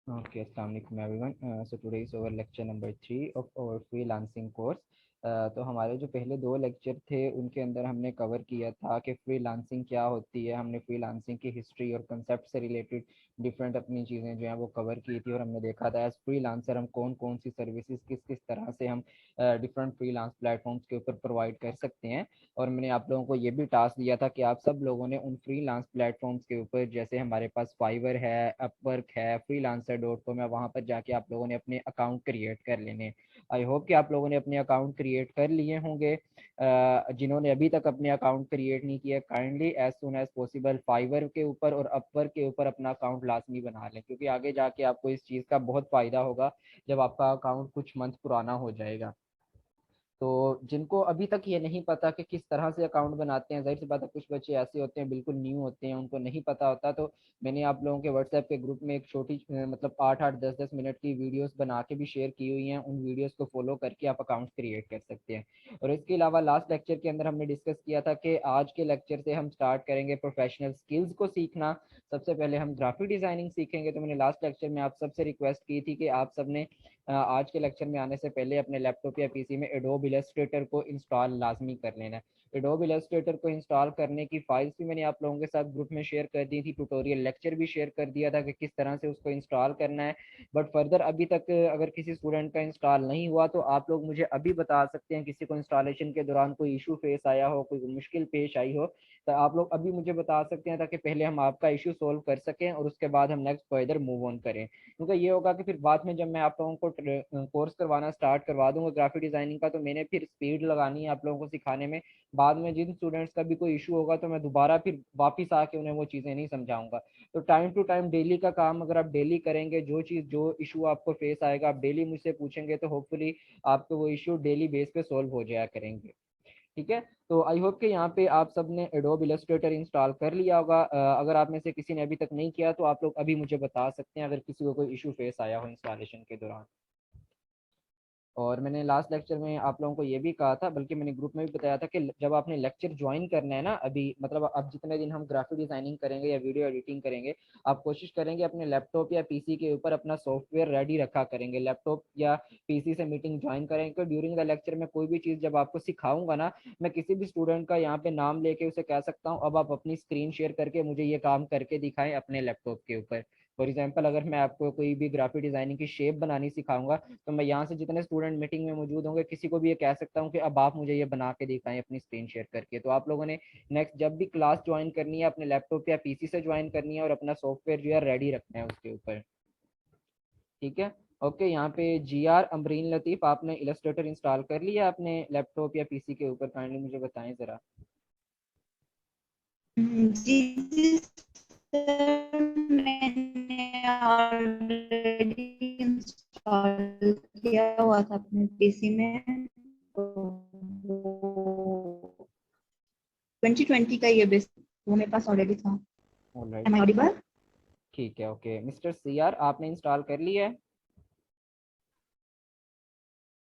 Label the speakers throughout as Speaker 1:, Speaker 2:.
Speaker 1: Okay, Assalamualaikum everyone. So today is our lecture number 3 of our freelancing course. तो हमारे जो पहले दो लेक्चर थे उनके अंदर हमने कवर किया था कि फ्रीलांसिंग क्या होती है। हमने फ्रीलांसिंग की हिस्ट्री और कंसेप्ट से रिलेटेड डिफरेंट अपनी चीज़ें जो हैं वो कवर की थी, और हमने देखा था एज फ्रीलांसर हम कौन कौन सी सर्विसेज किस किस तरह से हम डिफरेंट फ्रीलांस प्लेटफॉर्म्स के ऊपर प्रोवाइड कर सकते हैं। और मैंने आप लोगों को ये भी टास्क दिया था कि आप सब लोगों ने उन फ्रीलांस प्लेटफॉर्म्स के ऊपर, जैसे हमारे पास फाइवर है, अपवर्क है, freelancer.com है, वहाँ पर जाके आप लोगों ने अपने अकाउंट क्रिएट कर लेने। आई होप कि आप लोगों ने अपने अकाउंट क्रिएट कर लिए होंगे। जिन्होंने अभी तक अपने अकाउंट क्रिएट नहीं किया, kindly as soon as possible Fiverr के ऊपर और अपवर्क के ऊपर अपना अकाउंट लाजमी बना लें, क्योंकि आगे जाके आपको इस चीज़ का बहुत फ़ायदा होगा जब आपका अकाउंट कुछ मंथ पुराना हो जाएगा। तो जिनको अभी तक ये नहीं पता कि किस तरह से अकाउंट बनाते हैं, जाहिर सी बात है कुछ बच्चे ऐसे होते हैं बिल्कुल न्यू होते हैं, उनको नहीं पता होता। तो मैंने आप लोगों के व्हाट्सएप के ग्रुप में एक छोटी मतलब 8-8 10-10 मिनट की वीडियोस बना के भी शेयर की हुई हैं। उन वीडियोस को फॉलो करके आप अकाउंट क्रिएट कर सकते हैं। और इसके अलावा लास्ट लेक्चर के अंदर हमने डिस्कस किया था कि आज के लेक्चर से हम स्टार्ट करेंगे प्रोफेशनल स्किल्स को सीखना। सबसे पहले हम ग्राफिक डिजाइनिंग सीखेंगे। तो मैंने लास्ट लेक्चर में आप सबसे रिक्वेस्ट की थी कि आप सबने आज के लेक्चर में आने से पहले अपने लैपटॉप या पीसी में एडोब इलस्ट्रेटर को इंस्टॉल लाजमी कर लेना है। एडोब इलस्ट्रेटर को इंस्टॉल करने की फाइल्स भी मैंने आप लोगों के साथ ग्रुप में शेयर कर दी थी, ट्यूटोरियल लेक्चर भी शेयर कर दिया था कि किस तरह से उसको इंस्टॉल करना है। बट फर्दर अभी तक अगर किसी स्टूडेंट का इंस्टॉल नहीं हुआ तो आप लोग मुझे अभी बता सकते हैं, किसी को इंस्टॉलेशन के दौरान कोई इशू फेस आया हो, कोई मुश्किल पेश आई हो, तो आप लोग अभी मुझे बता सकते हैं, ताकि पहले हम आपका इशू सोल्व कर सकें और उसके बाद हम नेक्स्ट फर्दर मूव ऑन करें। क्योंकि ये होगा कि फिर बाद में जब मैं आप लोगों को कोर्स करवाना स्टार्ट करवा दूंगा ग्राफिक डिजाइनिंग का, तो मैंने फिर स्पीड लगानी है आप लोगों को सिखाने में। बाद में जिन स्टूडेंट्स का भी कोई इशू होगा तो मैं दोबारा फिर वापस आके उन्हें वो चीज़ें नहीं समझाऊंगा। तो टाइम टू टाइम डेली का काम अगर आप डेली करेंगे, जो चीज़ जो इशू आपको फेस आएगा आप डेली मुझसे पूछेंगे, तो होपफुली आपको वो इशू डेली बेस पे सोल्व हो जाया करेंगे। ठीक है। तो आई होप कि यहाँ पे आप सब ने एडोब इलस्ट्रेटर इंस्टॉल कर लिया होगा। अगर आप में से किसी ने अभी तक नहीं किया तो आप लोग अभी मुझे बता सकते हैं अगर किसी को कोई इशू फेस आया हो इंस्टॉलेशन के दौरान। और मैंने लास्ट लेक्चर में आप लोगों को ये भी कहा था, बल्कि मैंने ग्रुप में भी बताया था कि जब आपने लेक्चर ज्वाइन करना है ना, अभी मतलब अब जितने दिन हम ग्राफिक डिजाइनिंग करेंगे या वीडियो एडिटिंग करेंगे, आप कोशिश करेंगे अपने लैपटॉप या पीसी के ऊपर अपना सॉफ्टवेयर रेडी रखा करेंगे। लैपटॉप या पीसी से मीटिंग ज्वाइन करेंगे तो ड्यूरिंग द लेक्चर में कोई भी चीज़ जब आपको सिखाऊंगा ना, मैं किसी भी स्टूडेंट का यहाँ पे नाम लेके उसे कह सकता हूँ अब आप अपनी स्क्रीन शेयर करके मुझे ये काम करके दिखाएं अपने लैपटॉप के ऊपर। फॉर एग्जाम्पल अगर मैं आपको कोई भी ग्राफिक डिजाइनिंग की शेप बनानी सिखाऊंगा, तो मैं यहाँ से जितने स्टूडेंट मीटिंग में मौजूद होंगे किसी को भी ये कह सकता हूँ कि अब आप मुझे ये बना के दिखाएं अपनी स्क्रीन शेयर करके। तो आप लोगों ने नेक्स्ट जब भी क्लास ज्वाइन करनी है अपने लैपटॉप या पीसी से ज्वाइन करनी है और अपना सॉफ्टवेयर जो है रेडी रखना है उसके ऊपर। ठीक है। ओके, यहाँ पे GR अमरीन लतीफ़, आपने इलस्ट्रेटर इंस्टॉल कर लिया अपने लैपटॉप या पीसी के ऊपर? काइंडली मुझे बताएं ज़रा।
Speaker 2: जी जी सर, मैंने ऑलरेडी इंस्टॉल किया हुआ था अपने पीसी में। तो वो 2020 का ये बेस, वो मेरे पास ऑलरेडी था।
Speaker 1: Alright,
Speaker 2: am I audible?
Speaker 1: ठीक है। ओके मिस्टर CR, आपने इंस्टॉल कर लिया है?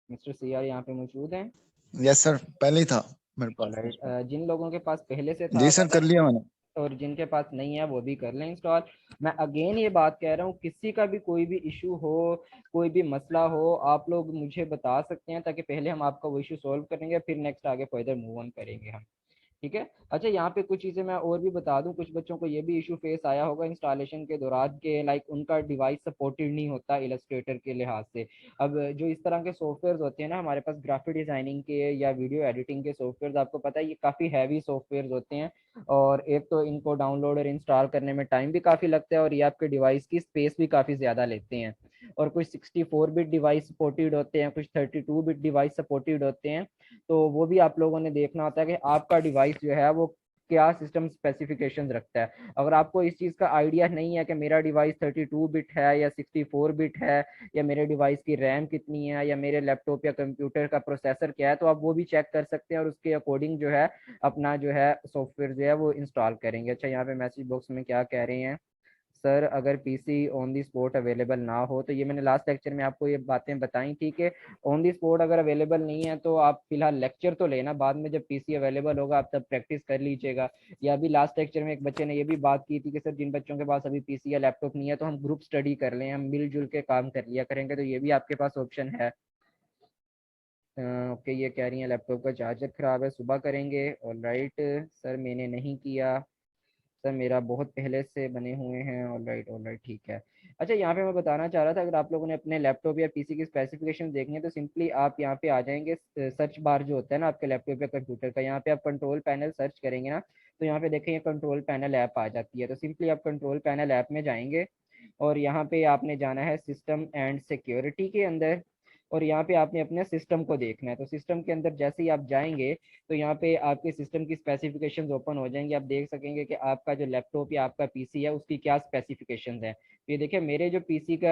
Speaker 1: मिस्टर CR यहाँ पे मौजूद हैं?
Speaker 3: यस सर, पहले ही था मेरे पास।
Speaker 1: ऑलराइट, जिन लोगों के पास पहले से था
Speaker 3: जी सर, कर लिया मैंने।
Speaker 1: और जिनके पास नहीं है वो भी कर लें इंस्टॉल। मैं अगेन ये बात कह रहा हूँ, किसी का भी कोई भी इशू हो, कोई भी मसला हो, आप लोग मुझे बता सकते हैं, ताकि पहले हम आपका वो इशू सॉल्व करेंगे फिर नेक्स्ट आगे फर्दर मूव ऑन करेंगे हम। ठीक है। अच्छा, यहाँ पे कुछ चीज़ें मैं और भी बता दूं, कुछ बच्चों को ये भी इशू फेस आया होगा इंस्टॉलेशन के दौरान के लाइक उनका डिवाइस सपोर्टेड नहीं होता इलस्ट्रेटर के लिहाज से। अब जो इस तरह के सॉफ्टवेयर होते हैं ना हमारे पास ग्राफिक डिजाइनिंग के या वीडियो एडिटिंग के सॉफ्टवेयर, आपको पता है ये काफ़ी हैवी सॉफ्टवेयर होते हैं, और एक तो इनको डाउनलोड और इंस्टॉल करने में टाइम भी काफ़ी लगता है, और ये आपके डिवाइस की स्पेस भी काफ़ी ज़्यादा लेते हैं। और कुछ 64 बिट डिवाइस सपोर्टेड होते हैं, कुछ 32 बिट डिवाइस सपोर्टेड होते हैं। तो वो भी आप लोगों ने देखना होता है कि आपका डिवाइस जो है वो क्या सिस्टम स्पेसिफिकेशंस रखता है। अगर आपको इस चीज़ का आइडिया नहीं है कि मेरा डिवाइस 32 बिट है या 64 बिट है, या मेरे डिवाइस की रैम कितनी है, या मेरे लैपटॉप या कंप्यूटर का प्रोसेसर क्या है, तो आप वो भी चेक कर सकते हैं और उसके अकॉर्डिंग जो है अपना जो है सॉफ्टवेयर जो है वो इंस्टॉल करेंगे। अच्छा, यहाँ पे मैसेज बॉक्स में क्या कह रहे हैं, सर अगर PC on the spot available ना हो, तो ये मैंने लास्ट लेक्चर में आपको ये बातें बताई थी कि ऑन दी स्पॉट अगर अवेलेबल नहीं है तो आप फिलहाल लेक्चर तो लेना, बाद में जब पीसी अवेलेबल होगा आप तब प्रैक्टिस कर लीजिएगा। या अभी लास्ट लेक्चर में एक बच्चे ने ये भी बात की थी कि सर जिन बच्चों के पास अभी पीसी या लैपटॉप नहीं है तो हम ग्रुप स्टडी कर लें, हम मिलजुल के काम कर लिया करेंगे, तो ये भी आपके पास ऑप्शन है। ओके, ये कह रही है लैपटॉप का चार्जर खराब है, सुबह करेंगे। ऑलराइट सर, मैंने नहीं किया सर, मेरा बहुत पहले से बने हुए हैं। ऑलराइट ऑलराइट, ठीक है। अच्छा, यहाँ पे मैं बताना चाह रहा था, अगर आप लोगों ने अपने लैपटॉप या पीसी की स्पेसिफिकेशन देखनी है तो सिंपली आप यहाँ पे आ जाएंगे, सर्च बार जो होता है ना आपके लैपटॉप या कंप्यूटर का, यहाँ पे आप कंट्रोल पैनल सर्च करेंगे ना, तो यहाँ पे देखेंगे कंट्रोल पैनल ऐप आ जाती है। तो सिंपली आप कंट्रोल पैनल ऐप में जाएंगे और यहाँ पे आपने जाना है सिस्टम एंड सिक्योरिटी के अंदर, और यहाँ पे आपने अपने सिस्टम को देखना है। तो सिस्टम के अंदर जैसे ही आप जाएंगे तो यहाँ पे आपके सिस्टम की स्पेसिफिकेशंस ओपन हो जाएंगे। आप देख सकेंगे कि आपका जो लैपटॉप या आपका पीसी है उसकी क्या स्पेसिफिकेशंस है। तो ये देखिए मेरे जो पीसी का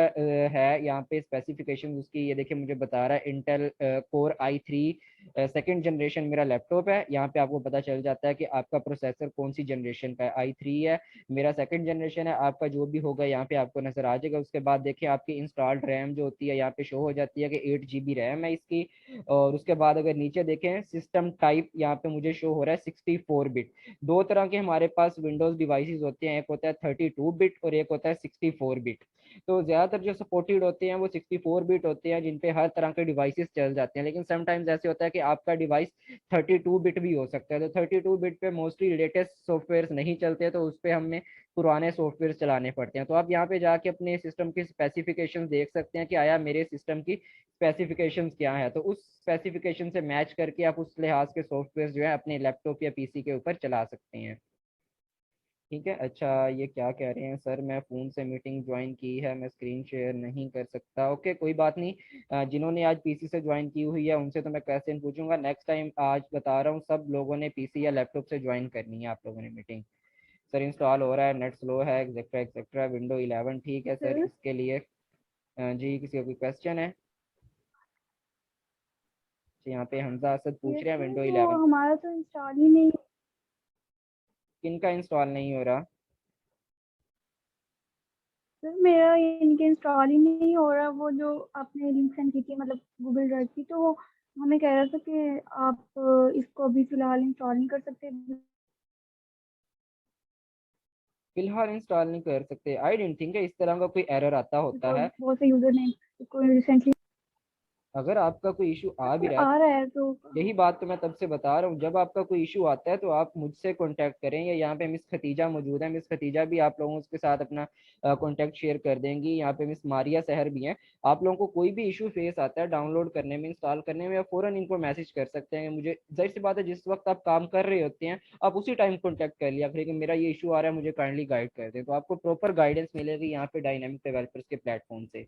Speaker 1: है यहाँ पे स्पेसिफिकेशन उसकी, ये देखिए मुझे बता रहा है Intel core i3 second generation मेरा लैपटॉप है। यहाँ पे आपको पता चल जाता है कि आपका प्रोसेसर कौन सी जनरेशन का है, i3 है, मेरा सेकंड जनरेशन है। आपका जो भी होगा यहाँ पे आपको नजर आ जाएगा। उसके बाद देखिए आपकी इंस्टॉल्ड रैम जो होती है यहाँ पे शो हो जाती है कि 8 GB रैम है इसकी। और उसके बाद अगर नीचे देखें सिस्टम टाइप, यहाँ पे मुझे शो हो रहा है 64 बिट। दो तरह के हमारे पास विंडोज डिवाइसेस होते हैं, एक होता है 32 बिट और एक होता है 64 बिट। तो ज्यादातर जो सपोर्टेड होते हैं वो 64 बिट होते हैं, जिन पे हर तरह के डिवाइसेस चल जाते हैं। लेकिन समटाइम्स ऐसे होता है कि आपका डिवाइस 32 बिट भी हो सकता है, तो 32 बिट पे मोस्टली लेटेस्ट सॉफ्टवेयर नहीं चलते, तो उस पर हमें पुराने सॉफ्टवेयर चलाने पड़ते हैं। तो आप यहाँ पे जाके अपने सिस्टम की स्पेसिफिकेशन देख सकते हैं कि आया मेरे सिस्टम की स्पेसिफिकेशंस क्या है, तो उस स्पेसिफिकेशन से मैच करके आप उस लिहाज के सॉफ्टवेयर जो है अपने लैपटॉप या पीसी के ऊपर चला सकते हैं। ठीक है। अच्छा, ये क्या कह रहे हैं सर, मैं फ़ोन से मीटिंग ज्वाइन की है, मैं स्क्रीन शेयर नहीं कर सकता। ओके, कोई बात नहीं। जिन्होंने आज पीसी से ज्वाइन की हुई है उनसे तो मैं क्वेश्चन पूछूंगा नेक्स्ट टाइम। आज बता रहा हूँ सब लोगों ने पीसी या लैपटॉप से ज्वाइन करनी है आप लोगों ने मीटिंग। सर इंस्टॉल हो रहा है, नेट स्लो है, एक्सेट्रा एक्सेट्रा, विंडो 11 ठीक है सर,
Speaker 2: सर
Speaker 1: इसके लिए जी किसी का कोई क्वेश्चन है? तो यहाँ पे हमजा असद पूछ
Speaker 2: ये
Speaker 1: रहे हैं
Speaker 2: सर
Speaker 1: विंडो
Speaker 2: वो
Speaker 1: 11
Speaker 2: हमारा तो इंस्टॉल ही नहीं।
Speaker 1: किन का इंस्टॉल नहीं हो रहा?
Speaker 2: सर मेरा इनके इंस्टॉल ही नहीं हो रहा, वो जो आपने लिंक सेंड की थी मतलब गूगल ड्राइव की, तो वो हमें कह रहा था कि आप इसको अभी फिलहाल इंस्टॉल नहीं कर सकते।
Speaker 1: फिलहाल इंस्टॉल नहीं कर सकते? आई डेंट थिंक इस तरह का कोई एरर आता होता
Speaker 2: तो
Speaker 1: है।
Speaker 2: बहुत से यूजर ने इसको रिसेंटली
Speaker 1: अगर आपका कोई इशू आ भी रहा है,
Speaker 2: आ रहा है तो
Speaker 1: यही बात तो मैं तब से बता रहा हूँ, जब आपका कोई इशू आता है तो आप मुझसे कांटेक्ट करें, या यहाँ पे मिस खतीजा मौजूद है, मिस खतीजा भी आप लोगों के साथ अपना कांटेक्ट शेयर कर देंगी। यहाँ पे मिस मारिया सहर भी हैं। आप लोगों को कोई भी इशू फेस आता है डाउनलोड करने में, इंस्टॉल करने में, या फौरन इनको मैसेज कर सकते हैं मुझे। जाहिर सी बात है जिस वक्त आप काम कर रहे होते हैं आप उसी टाइम कॉन्टेक्ट कर लिया करें कि मेरा ये इशू आ रहा है, मुझे काइंडली गाइड कर दें, तो आपको प्रॉपर गाइडेंस मिलेगी यहाँ पे डायनामिक डेवलपर्स के प्लेटफॉर्म से।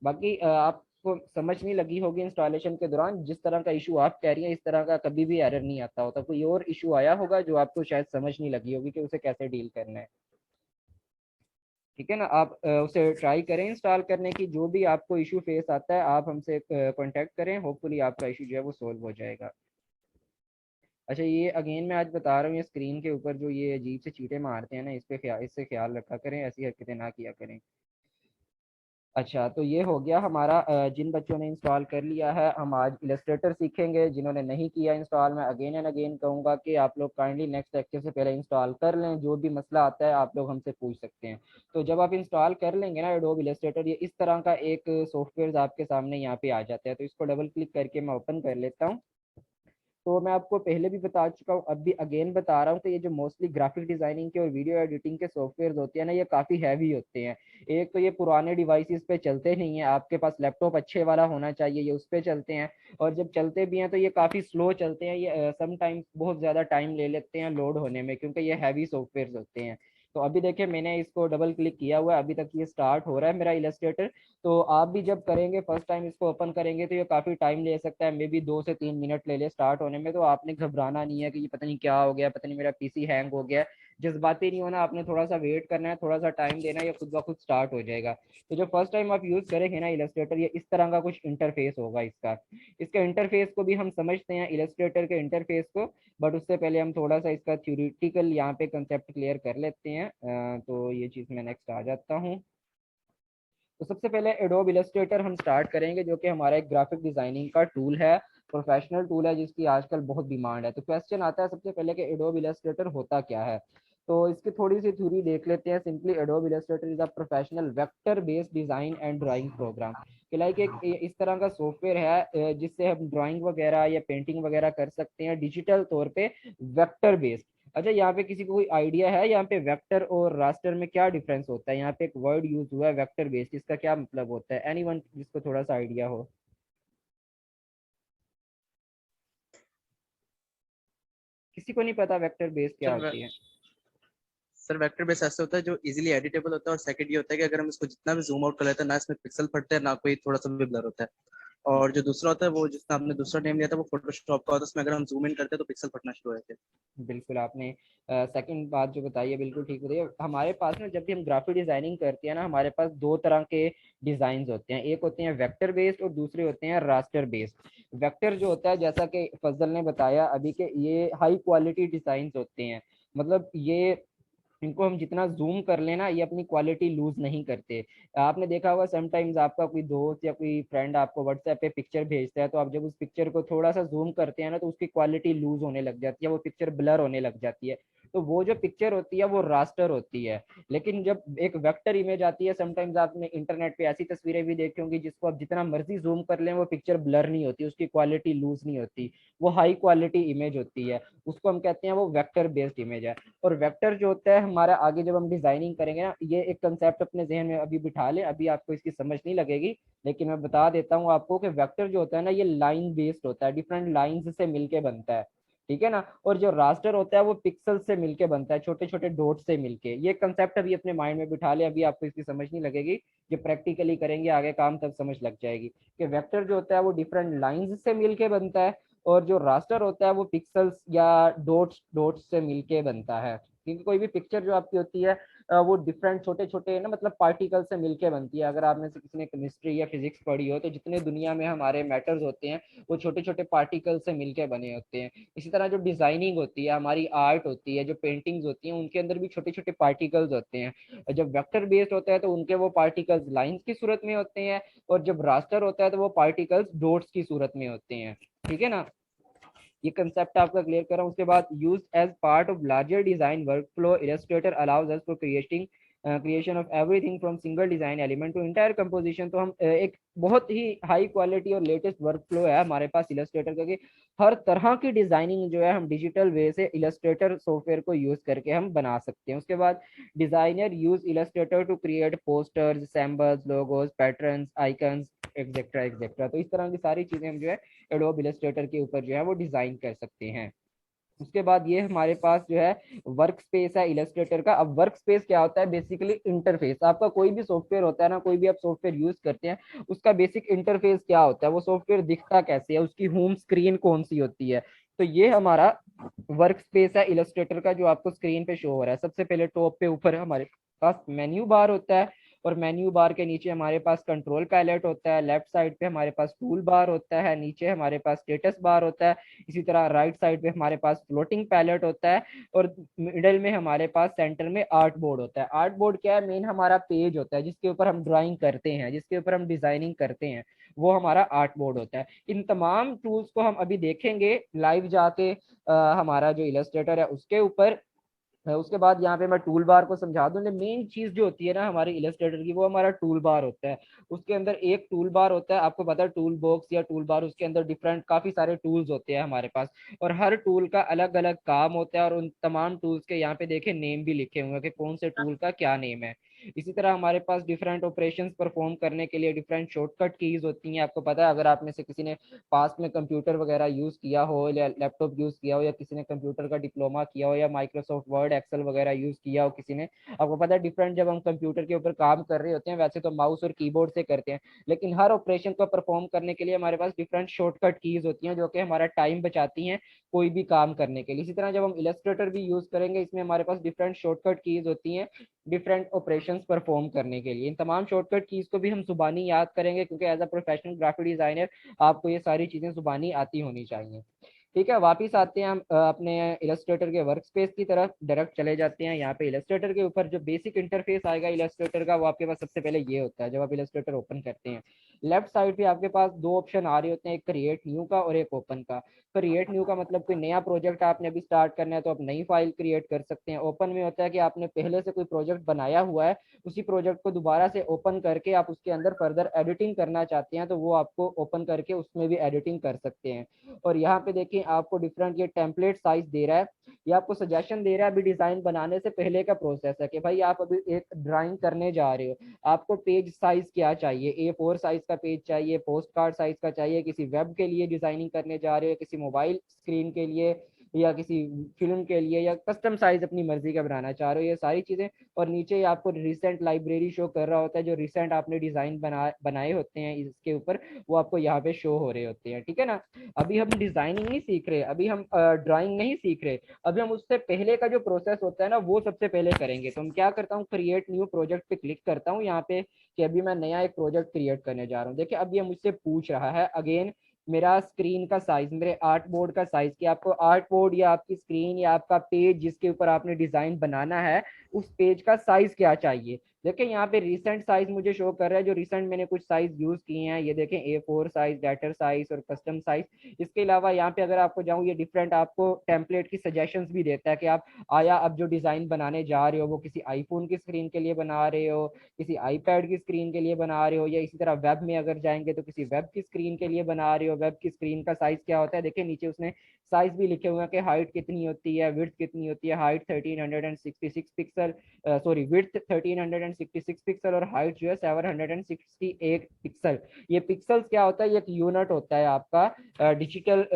Speaker 1: बाकी आपको समझ नहीं लगी होगी इंस्टॉलेशन के दौरान, जिस तरह का इशू आप कह रही हैं इस तरह का कभी भी एरर नहीं आता होता। कोई और इशू आया होगा जो आपको शायद समझ नहीं लगी होगी कि उसे कैसे डील करना है। ठीक है ना, आप उसे ट्राई करें इंस्टॉल करने की। जो भी आपको इशू फेस आता है आप हमसे कांटेक्ट करें, होपफुली आपका इशू जो है वो सोल्व हो जाएगा। अच्छा, ये अगेन मैं आज बता रहा हूँ, ये स्क्रीन के ऊपर जो ये अजीब से चीटे मारते हैं ना, इस पे ख्याल, इससे ख्याल रखा करें, ऐसी हरकतें ना किया करें। अच्छा, तो ये हो गया हमारा। जिन बच्चों ने इंस्टॉल कर लिया है हम आज इलस्ट्रेटर सीखेंगे। जिन्होंने नहीं किया इंस्टॉल, मैं अगेन एंड अगेन कहूँगा कि आप लोग काइंडली नेक्स्ट लेक्चर से पहले इंस्टॉल कर लें। जो भी मसला आता है आप लोग हमसे पूछ सकते हैं। तो जब आप इंस्टॉल कर लेंगे ना एडोब इलस्ट्रेटर, ये इस तरह का एक सॉफ्टवेयर आपके सामने यहाँ पे आ जाता है। तो इसको डबल क्लिक करके मैं ओपन कर लेता हूँ। तो मैं आपको पहले भी बता चुका हूँ, अब भी अगेन बता रहा हूँ कि ये जो मोस्टली ग्राफिक डिजाइनिंग के और वीडियो एडिटिंग के सॉफ्टवेयर होते हैं ना, ये काफ़ी हैवी होते हैं। एक तो ये पुराने डिवाइसेस पे चलते नहीं है, आपके पास लैपटॉप अच्छे वाला होना चाहिए, ये उस पे चलते हैं। और जब चलते भी हैं तो ये काफ़ी स्लो चलते हैं, ये समटाइम्स बहुत ज़्यादा टाइम ले लेते हैं लोड होने में, क्योंकि ये हैवी सॉफ्टवेयर होते हैं। तो अभी देखिए मैंने इसको डबल क्लिक किया हुआ है, अभी तक ये स्टार्ट हो रहा है मेरा इलस्ट्रेटर। तो आप भी जब करेंगे फर्स्ट टाइम इसको ओपन करेंगे तो ये काफ़ी टाइम ले सकता है, मे बी 2 से 3 मिनट ले ले स्टार्ट होने में। तो आपने घबराना नहीं है कि ये पता नहीं क्या हो गया, पता नहीं मेरा पीसी हैंग हो गया। जज्बाती नहीं होना, आपने थोड़ा सा वेट करना है, थोड़ा सा टाइम देना है, ये खुद ब खुद स्टार्ट हो जाएगा। तो जब फर्स्ट टाइम आप यूज करेंगे ना इलस्ट्रेटर, ये इस तरह का कुछ इंटरफेस होगा इसका। इसका इंटरफेस को भी हम समझते हैं, इलस्ट्रेटर के इंटरफेस को, बट उससे पहले हम थोड़ा सा इसका थ्योरेटिकल यहाँ पे कंसेप्ट क्लियर कर लेते हैं। तो ये चीज मैं नेक्स्ट आ जाता हूँ। तो सबसे पहले एडोब इलस्ट्रेटर हम स्टार्ट करेंगे, जो कि हमारा एक ग्राफिक डिजाइनिंग का टूल है, प्रोफेशनल टूल है, जिसकी आजकल बहुत डिमांड है। तो क्वेश्चन आता है सबसे पहले कि एडोब इलस्ट्रेटर होता क्या है। तो इसकी थोड़ी सी थ्योरी देख लेते हैं। Simply Adobe Illustrator is a professional vector based design and drawing program. कि लाइक एक इस तरह का सॉफ्टवेयर है जिससे हम ड्राइंग वगैरह या पेंटिंग वगैरह कर सकते हैं डिजिटल तौर पे, वेक्टर बेस्ड। अच्छा, यहाँ पे किसी को कोई आइडिया है यहाँ पे वेक्टर और रास्टर में क्या डिफरेंस होता है? यहाँ पे एक वर्ड यूज हुआ है वेक्टर बेस्ड, इसका क्या मतलब होता है? एनीवन जिसको थोड़ा सा आइडिया हो। किसी को नहीं पता वेक्टर बेस्ड क्या
Speaker 4: सर
Speaker 1: होती है?
Speaker 4: सर वेक्टर बेस ऐसे होता है जो इजीली एडिटेबल होता है, और सेकंड ये होता है कि अगर हम इसको जितना भी जूम आउट कर लेते हैं ना, इसमें पिक्सल फटते हैं ना कोई थोड़ा सा भी ब्लर होता है। और जो दूसरा होता है वो जिसका आपने दूसरा नेम लिया था वो फोटोशॉप का होता है, उसमें अगर हम जूम इन करते हैं तो पिक्सल फटना शुरू हो जाते हैं।
Speaker 1: बिल्कुल, आपने सेकंड बात जो बताई है बिल्कुल ठीक बताइए। हमारे पास ना जब भी हम ग्राफिक डिजाइनिंग करते हैं ना, हमारे पास दो तरह के डिजाइन होते हैं, एक होते हैं वेक्टर बेस्ड और दूसरे होते हैं रास्टर बेस्ड। वेक्टर जो होता है, जैसा कि फजल ने बताया अभी, के ये हाई क्वालिटी डिजाइन होते हैं। मतलब ये इनको हम जितना जूम कर लेना, ये अपनी क्वालिटी लूज नहीं करते। आपने देखा होगा समटाइम्स आपका कोई दोस्त या कोई फ्रेंड आपको व्हाट्सएप पे पिक्चर भेजता है, तो आप जब उस पिक्चर को थोड़ा सा जूम करते हैं ना, तो उसकी क्वालिटी लूज होने लग जाती है, वो पिक्चर ब्लर होने लग जाती है। तो वो जो पिक्चर होती है वो रास्टर होती है। लेकिन जब एक वेक्टर इमेज आती है, समटाइम्स आपने इंटरनेट पे ऐसी तस्वीरें भी देखी होंगी जिसको आप जितना मर्जी जूम कर लें, वो पिक्चर ब्लर नहीं होती, उसकी क्वालिटी लूज नहीं होती, वो हाई क्वालिटी इमेज होती है। उसको हम कहते हैं वो वेक्टर बेस्ड इमेज है। और वेक्टर जो होता है हमारा, आगे जब हम डिजाइनिंग करेंगे ना, ये एक कंसेप्ट अपने जहन में अभी बिठा ले, अभी आपको इसकी समझ नहीं लगेगी, लेकिन मैं बता देता हूँ आपको कि वेक्टर जो होता है ना, ये लाइन बेस्ड होता है, डिफरेंट लाइंस से मिलके बनता है, ठीक है ना। और जो रास्टर होता है वो पिक्सल से मिलके बनता है, छोटे छोटे डॉट से मिलके। ये कंसेप्ट अभी अपने माइंड में बिठा ले, अभी आपको इसकी समझ नहीं लगेगी, जो प्रैक्टिकली करेंगे आगे काम तब समझ लग जाएगी कि वेक्टर जो होता है वो डिफरेंट लाइंस से मिलके बनता है, और जो रास्टर होता है वो पिक्सल्स या डॉट्स डॉट्स से मिलके बनता है। क्योंकि कोई भी पिक्चर जो आपकी होती है वो डिफरेंट छोटे छोटे ना, मतलब पार्टिकल से मिलके बनती है। अगर आप में से किसी ने केमिस्ट्री या फिजिक्स पढ़ी हो, तो जितने दुनिया में हमारे मैटर्स होते हैं वो छोटे छोटे पार्टिकल से मिलके बने होते हैं। इसी तरह जो डिजाइनिंग होती है, हमारी आर्ट होती है, जो पेंटिंग्स होती हैं, उनके अंदर भी छोटे छोटे पार्टिकल्स होते हैं। जब वेक्टर बेस्ड होता है तो उनके वो पार्टिकल्स लाइंस की सूरत में होते हैं, और जब रास्टर होता है तो वो पार्टिकल्स डॉट्स की सूरत में होते हैं, ठीक है ना। ये कंसेप्ट आपका क्लियर कर रहा हूँ। उसके बाद use as part of larger design workflow, Illustrator allows us for creating creation of everything from single design element to entire composition. तो हम एक बहुत ही हाई क्वालिटी और लेटेस्ट वर्क फ्लो है हमारे पास इलस्ट्रेटर का, कि हर तरह की डिजाइनिंग जो है हम डिजिटल वे से इलस्ट्रेटर सॉफ्टवेयर को यूज करके हम बना सकते हैं। उसके बाद designer use Illustrator to create posters, symbols, logos, patterns, icons, etcetera etcetera. तो इस तरह की सारी चीजें हम जो है एडोब इलस्ट्रेटर के ऊपर जो है वो डिजाइन कर सकते हैं। उसके बाद ये हमारे पास जो है वर्क स्पेस है इलस्ट्रेटर का। अब वर्क स्पेस क्या होता है? Basically interface. आपका कोई भी सॉफ्टवेयर होता है ना, कोई भी आप सॉफ्टवेयर यूज करते हैं, उसका बेसिक इंटरफेस क्या होता है, वो सॉफ्टवेयर दिखता कैसे है, उसकी होम स्क्रीन कौन सी होती है। तो ये हमारा वर्क स्पेस है इलस्ट्रेटर का, जो आपको स्क्रीन पे शो हो रहा है। सबसे पहले टॉप पे ऊपर हमारे पास मेन्यू बार होता है, और मेन्यू बार के नीचे हमारे पास कंट्रोल पैलेट होता है। लेफ्ट साइड पे हमारे पास टूल बार होता है, नीचे हमारे पास स्टेटस बार होता है। इसी तरह राइट साइड पे हमारे पास फ्लोटिंग पैलेट होता है, और मिडल में हमारे पास सेंटर में आर्ट बोर्ड होता है। आर्ट बोर्ड क्या है? मेन हमारा पेज होता है जिसके ऊपर हम ड्राइंग करते हैं, जिसके ऊपर हम डिजाइनिंग करते हैं, वो हमारा आर्ट बोर्ड होता है। इन तमाम टूल्स को हम अभी देखेंगे लाइव जाके हमारा जो इलस्ट्रेटर है उसके ऊपर। उसके बाद यहाँ पे मैं टूल बार को समझा दूं। मेन चीज जो होती है ना हमारे इलस्ट्रेटर की, वो हमारा टूल बार होता है। उसके अंदर एक टूल बार होता है, आपको पता है टूल बॉक्स या टूल बार, उसके अंदर डिफरेंट काफी सारे टूल्स होते हैं हमारे पास, और हर टूल का अलग अलग काम होता है। और उन तमाम टूल्स के यहाँ पे देखे नेम भी लिखे हुए हैं कि कौन से टूल का क्या नेम है। इसी तरह हमारे पास डिफरेंट ऑपरेशंस परफॉर्म करने के लिए डिफरेंट शॉर्टकट कीज होती हैं। आपको पता है, अगर आप में से किसी ने पास्ट में कंप्यूटर वगैरह यूज किया हो या लैपटॉप यूज किया हो, या किसी ने कंप्यूटर का डिप्लोमा किया हो, या माइक्रोसॉफ्ट वर्ड एक्सेल वगैरह यूज किया हो किसी ने, आपको पता है डिफरेंट, जब हम कंप्यूटर के ऊपर काम कर रहे होते हैं वैसे तो माउस और कीबोर्ड से करते हैं, लेकिन हर ऑपरेशन को परफॉर्म करने के लिए हमारे पास डिफरेंट शॉर्टकट कीज होती हैं जो कि हमारा टाइम बचाती हैं कोई भी काम करने के लिए। इसी तरह जब हम इलस्ट्रेटर भी यूज करेंगे, इसमें हमारे पास डिफरेंट शॉर्टकट कीज होती हैं डिफरेंट ऑपरेशंस परफॉर्म करने के लिए। इन तमाम शॉर्टकट कीज को भी हम जुबानी याद करेंगे, क्योंकि as a professional graphic designer आपको ये सारी चीजें जुबानी आती होनी चाहिए। ठीक है, वापिस आते हैं हम अपने इलस्ट्रेटर के वर्क स्पेस की तरफ, डायरेक्ट चले जाते हैं। यहाँ पे इलस्ट्रेटर के ऊपर जो बेसिक इंटरफेस आएगा इलस्ट्रेटर का, वो आपके पास सबसे पहले ये होता है। जब आप इलस्ट्रेटर ओपन करते हैं, लेफ्ट साइड पे आपके पास दो ऑप्शन आ रहे होते हैं, एक क्रिएट न्यू का और एक ओपन का। क्रिएट न्यू का मतलब कोई नया प्रोजेक्ट आपने अभी स्टार्ट करना है तो आप नई फाइल क्रिएट कर सकते हैं। ओपन में होता है कि आपने पहले से कोई प्रोजेक्ट बनाया हुआ है, उसी प्रोजेक्ट को दोबारा से ओपन करके आप उसके अंदर फर्दर एडिटिंग करना चाहते हैं तो वो आपको ओपन करके उसमें भी एडिटिंग कर सकते हैं। और यहाँ पे देखिए आपको डिफरेंट ये टेम्पलेट साइज दे रहा है, ये आपको सजेशन दे रहा है अभी डिजाइन बनाने से पहले का प्रोसेस है कि भाई आप अभी एक ड्राइंग करने जा रहे हो, आपको पेज साइज क्या चाहिए, A4 साइज का पेज चाहिए, पोस्ट कार्ड साइज का चाहिए, किसी वेब के लिए डिजाइनिंग करने जा रहे हो, किसी मोबाइल स्क्रीन के लिए, या किसी फिल्म के लिए, या कस्टम साइज अपनी मर्जी का बनाना चाह रहे हो, ये सारी चीजें। और नीचे आपको रिसेंट लाइब्रेरी शो कर रहा होता है, जो रिसेंट आपने डिजाइन बनाए होते हैं इसके ऊपर, वो आपको यहाँ पे शो हो रहे होते हैं। ठीक है ना, अभी हम डिजाइनिंग नहीं सीख रहे, अभी हम ड्राइंग नहीं सीख रहे, अभी हम उससे पहले का जो प्रोसेस होता है ना वो सबसे पहले करेंगे। तो हम क्या करता हूँ, क्रिएट न्यू प्रोजेक्ट पे क्लिक करता हूँ यहाँ पे कि अभी मैं नया एक प्रोजेक्ट क्रिएट करने जा रहा हूँ। देखिए अब ये मुझसे पूछ रहा है अगेन मेरा स्क्रीन का साइज, मेरे आर्ट बोर्ड का साइज, कि आपको आर्ट बोर्ड या आपकी स्क्रीन या आपका पेज जिसके ऊपर आपने डिजाइन बनाना है उस पेज का साइज क्या चाहिए। देखिए यहाँ पे रिसेंट साइज मुझे शो कर रहा है, जो रिसेंट मैंने कुछ साइज यूज किए हैं, ये देखें A4 साइज, लेटर साइज और कस्टम साइज। इसके अलावा यहाँ पे अगर आपको जाऊँ, ये डिफरेंट आपको टेम्पलेट की सजेशंस भी देता है कि आप आया अब जो डिजाइन बनाने जा रहे हो वो किसी आईफोन की स्क्रीन के लिए बना रहे हो, किसी आईपैड की स्क्रीन के लिए बना रहे हो, या इसी तरह वेब में अगर जाएंगे तो किसी वेब की स्क्रीन के लिए बना रहे हो, वेब की स्क्रीन का साइज क्या होता है। देखिए नीचे उसने साइज भी लिखे हुए हैं कि हाइट कितनी होती है, विड्थ कितनी होती है, height 1366 pixel, sorry width 1366 pixel और हाइट जो है 768 पिक्सल। ये पिक्सल्स क्या होता है, ये एक यूनिट होता है आपका डिजिटल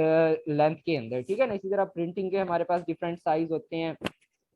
Speaker 1: लेंथ के अंदर। ठीक है ना, इसी तरह प्रिंटिंग के हमारे पास डिफरेंट साइज होते हैं,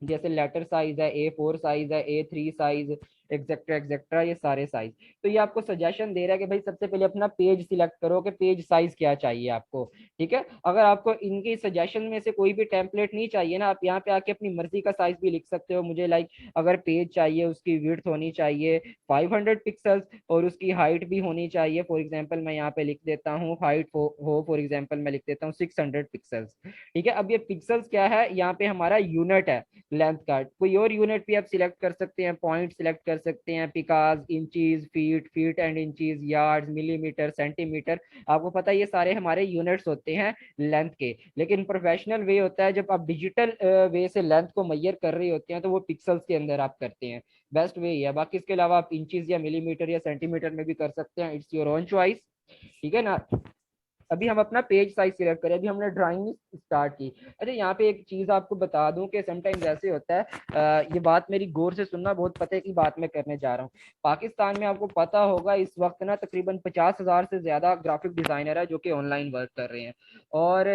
Speaker 1: जैसे लेटर साइज है, A4 साइज है, A3 साइज, एक्सेट्रा एक्सेट्रा, ये सारे साइज। तो ये आपको सजेशन दे रहा है कि भाई सबसे पहले अपना पेज सिलेक्ट करो कि पेज साइज क्या चाहिए आपको। ठीक है, अगर आपको इनकी सजेशन में से कोई भी टेम्पलेट नहीं चाहिए ना, आप यहाँ पे आके अपनी मर्जी का साइज भी लिख सकते हो। मुझे अगर पेज चाहिए उसकी विड्थ होनी चाहिए 500 पिक्सल्स और उसकी हाइट भी होनी चाहिए, फॉर एग्जाम्पल मैं यहाँ पे लिख देता हूँ हाइट हो फॉर एग्जाम्पल मैं लिख देता हूँ 600 पिक्सल्स। ठीक है, अब ये पिक्सल्स क्या है, यहाँ पे हमारा यूनिट है लेंथ का। कोई और यूनिट भी आप सिलेक्ट कर सकते हैं, पॉइंट सिलेक्ट कर सकते हैं, picas, inches, feet, feet and inches, yards, millimetres, centimetres. आपको पता है ये सारे हमारे यूनिट्स होते हैं लेंथ के। लेकिन प्रोफेशनल वे होता है जब आप डिजिटल वे से लेंथ को मेजर कर रहे होते हैं तो वो पिक्सल्स के अंदर आप करते हैं, बेस्ट वे ही है। बाकी इसके अलावा आप इंचीज या मिलीमीटर या सेंटीमीटर में भी कर सकते हैं, इट्स योर ओन चॉइस। ठीक है ना, अभी हम अपना पेज साइज सिलेक्ट करें, अभी हमने ड्राइंग स्टार्ट की। अच्छा यहाँ पे एक चीज आपको बता दूं कि समटाइम्स ऐसे होता है, ये बात मेरी गौर से सुनना, बहुत पते की बात मैं करने जा रहा हूँ। पाकिस्तान में आपको पता होगा इस वक्त ना तकरीबन 50,000 से ज्यादा ग्राफिक डिजाइनर है जो कि ऑनलाइन वर्क कर रहे हैं। और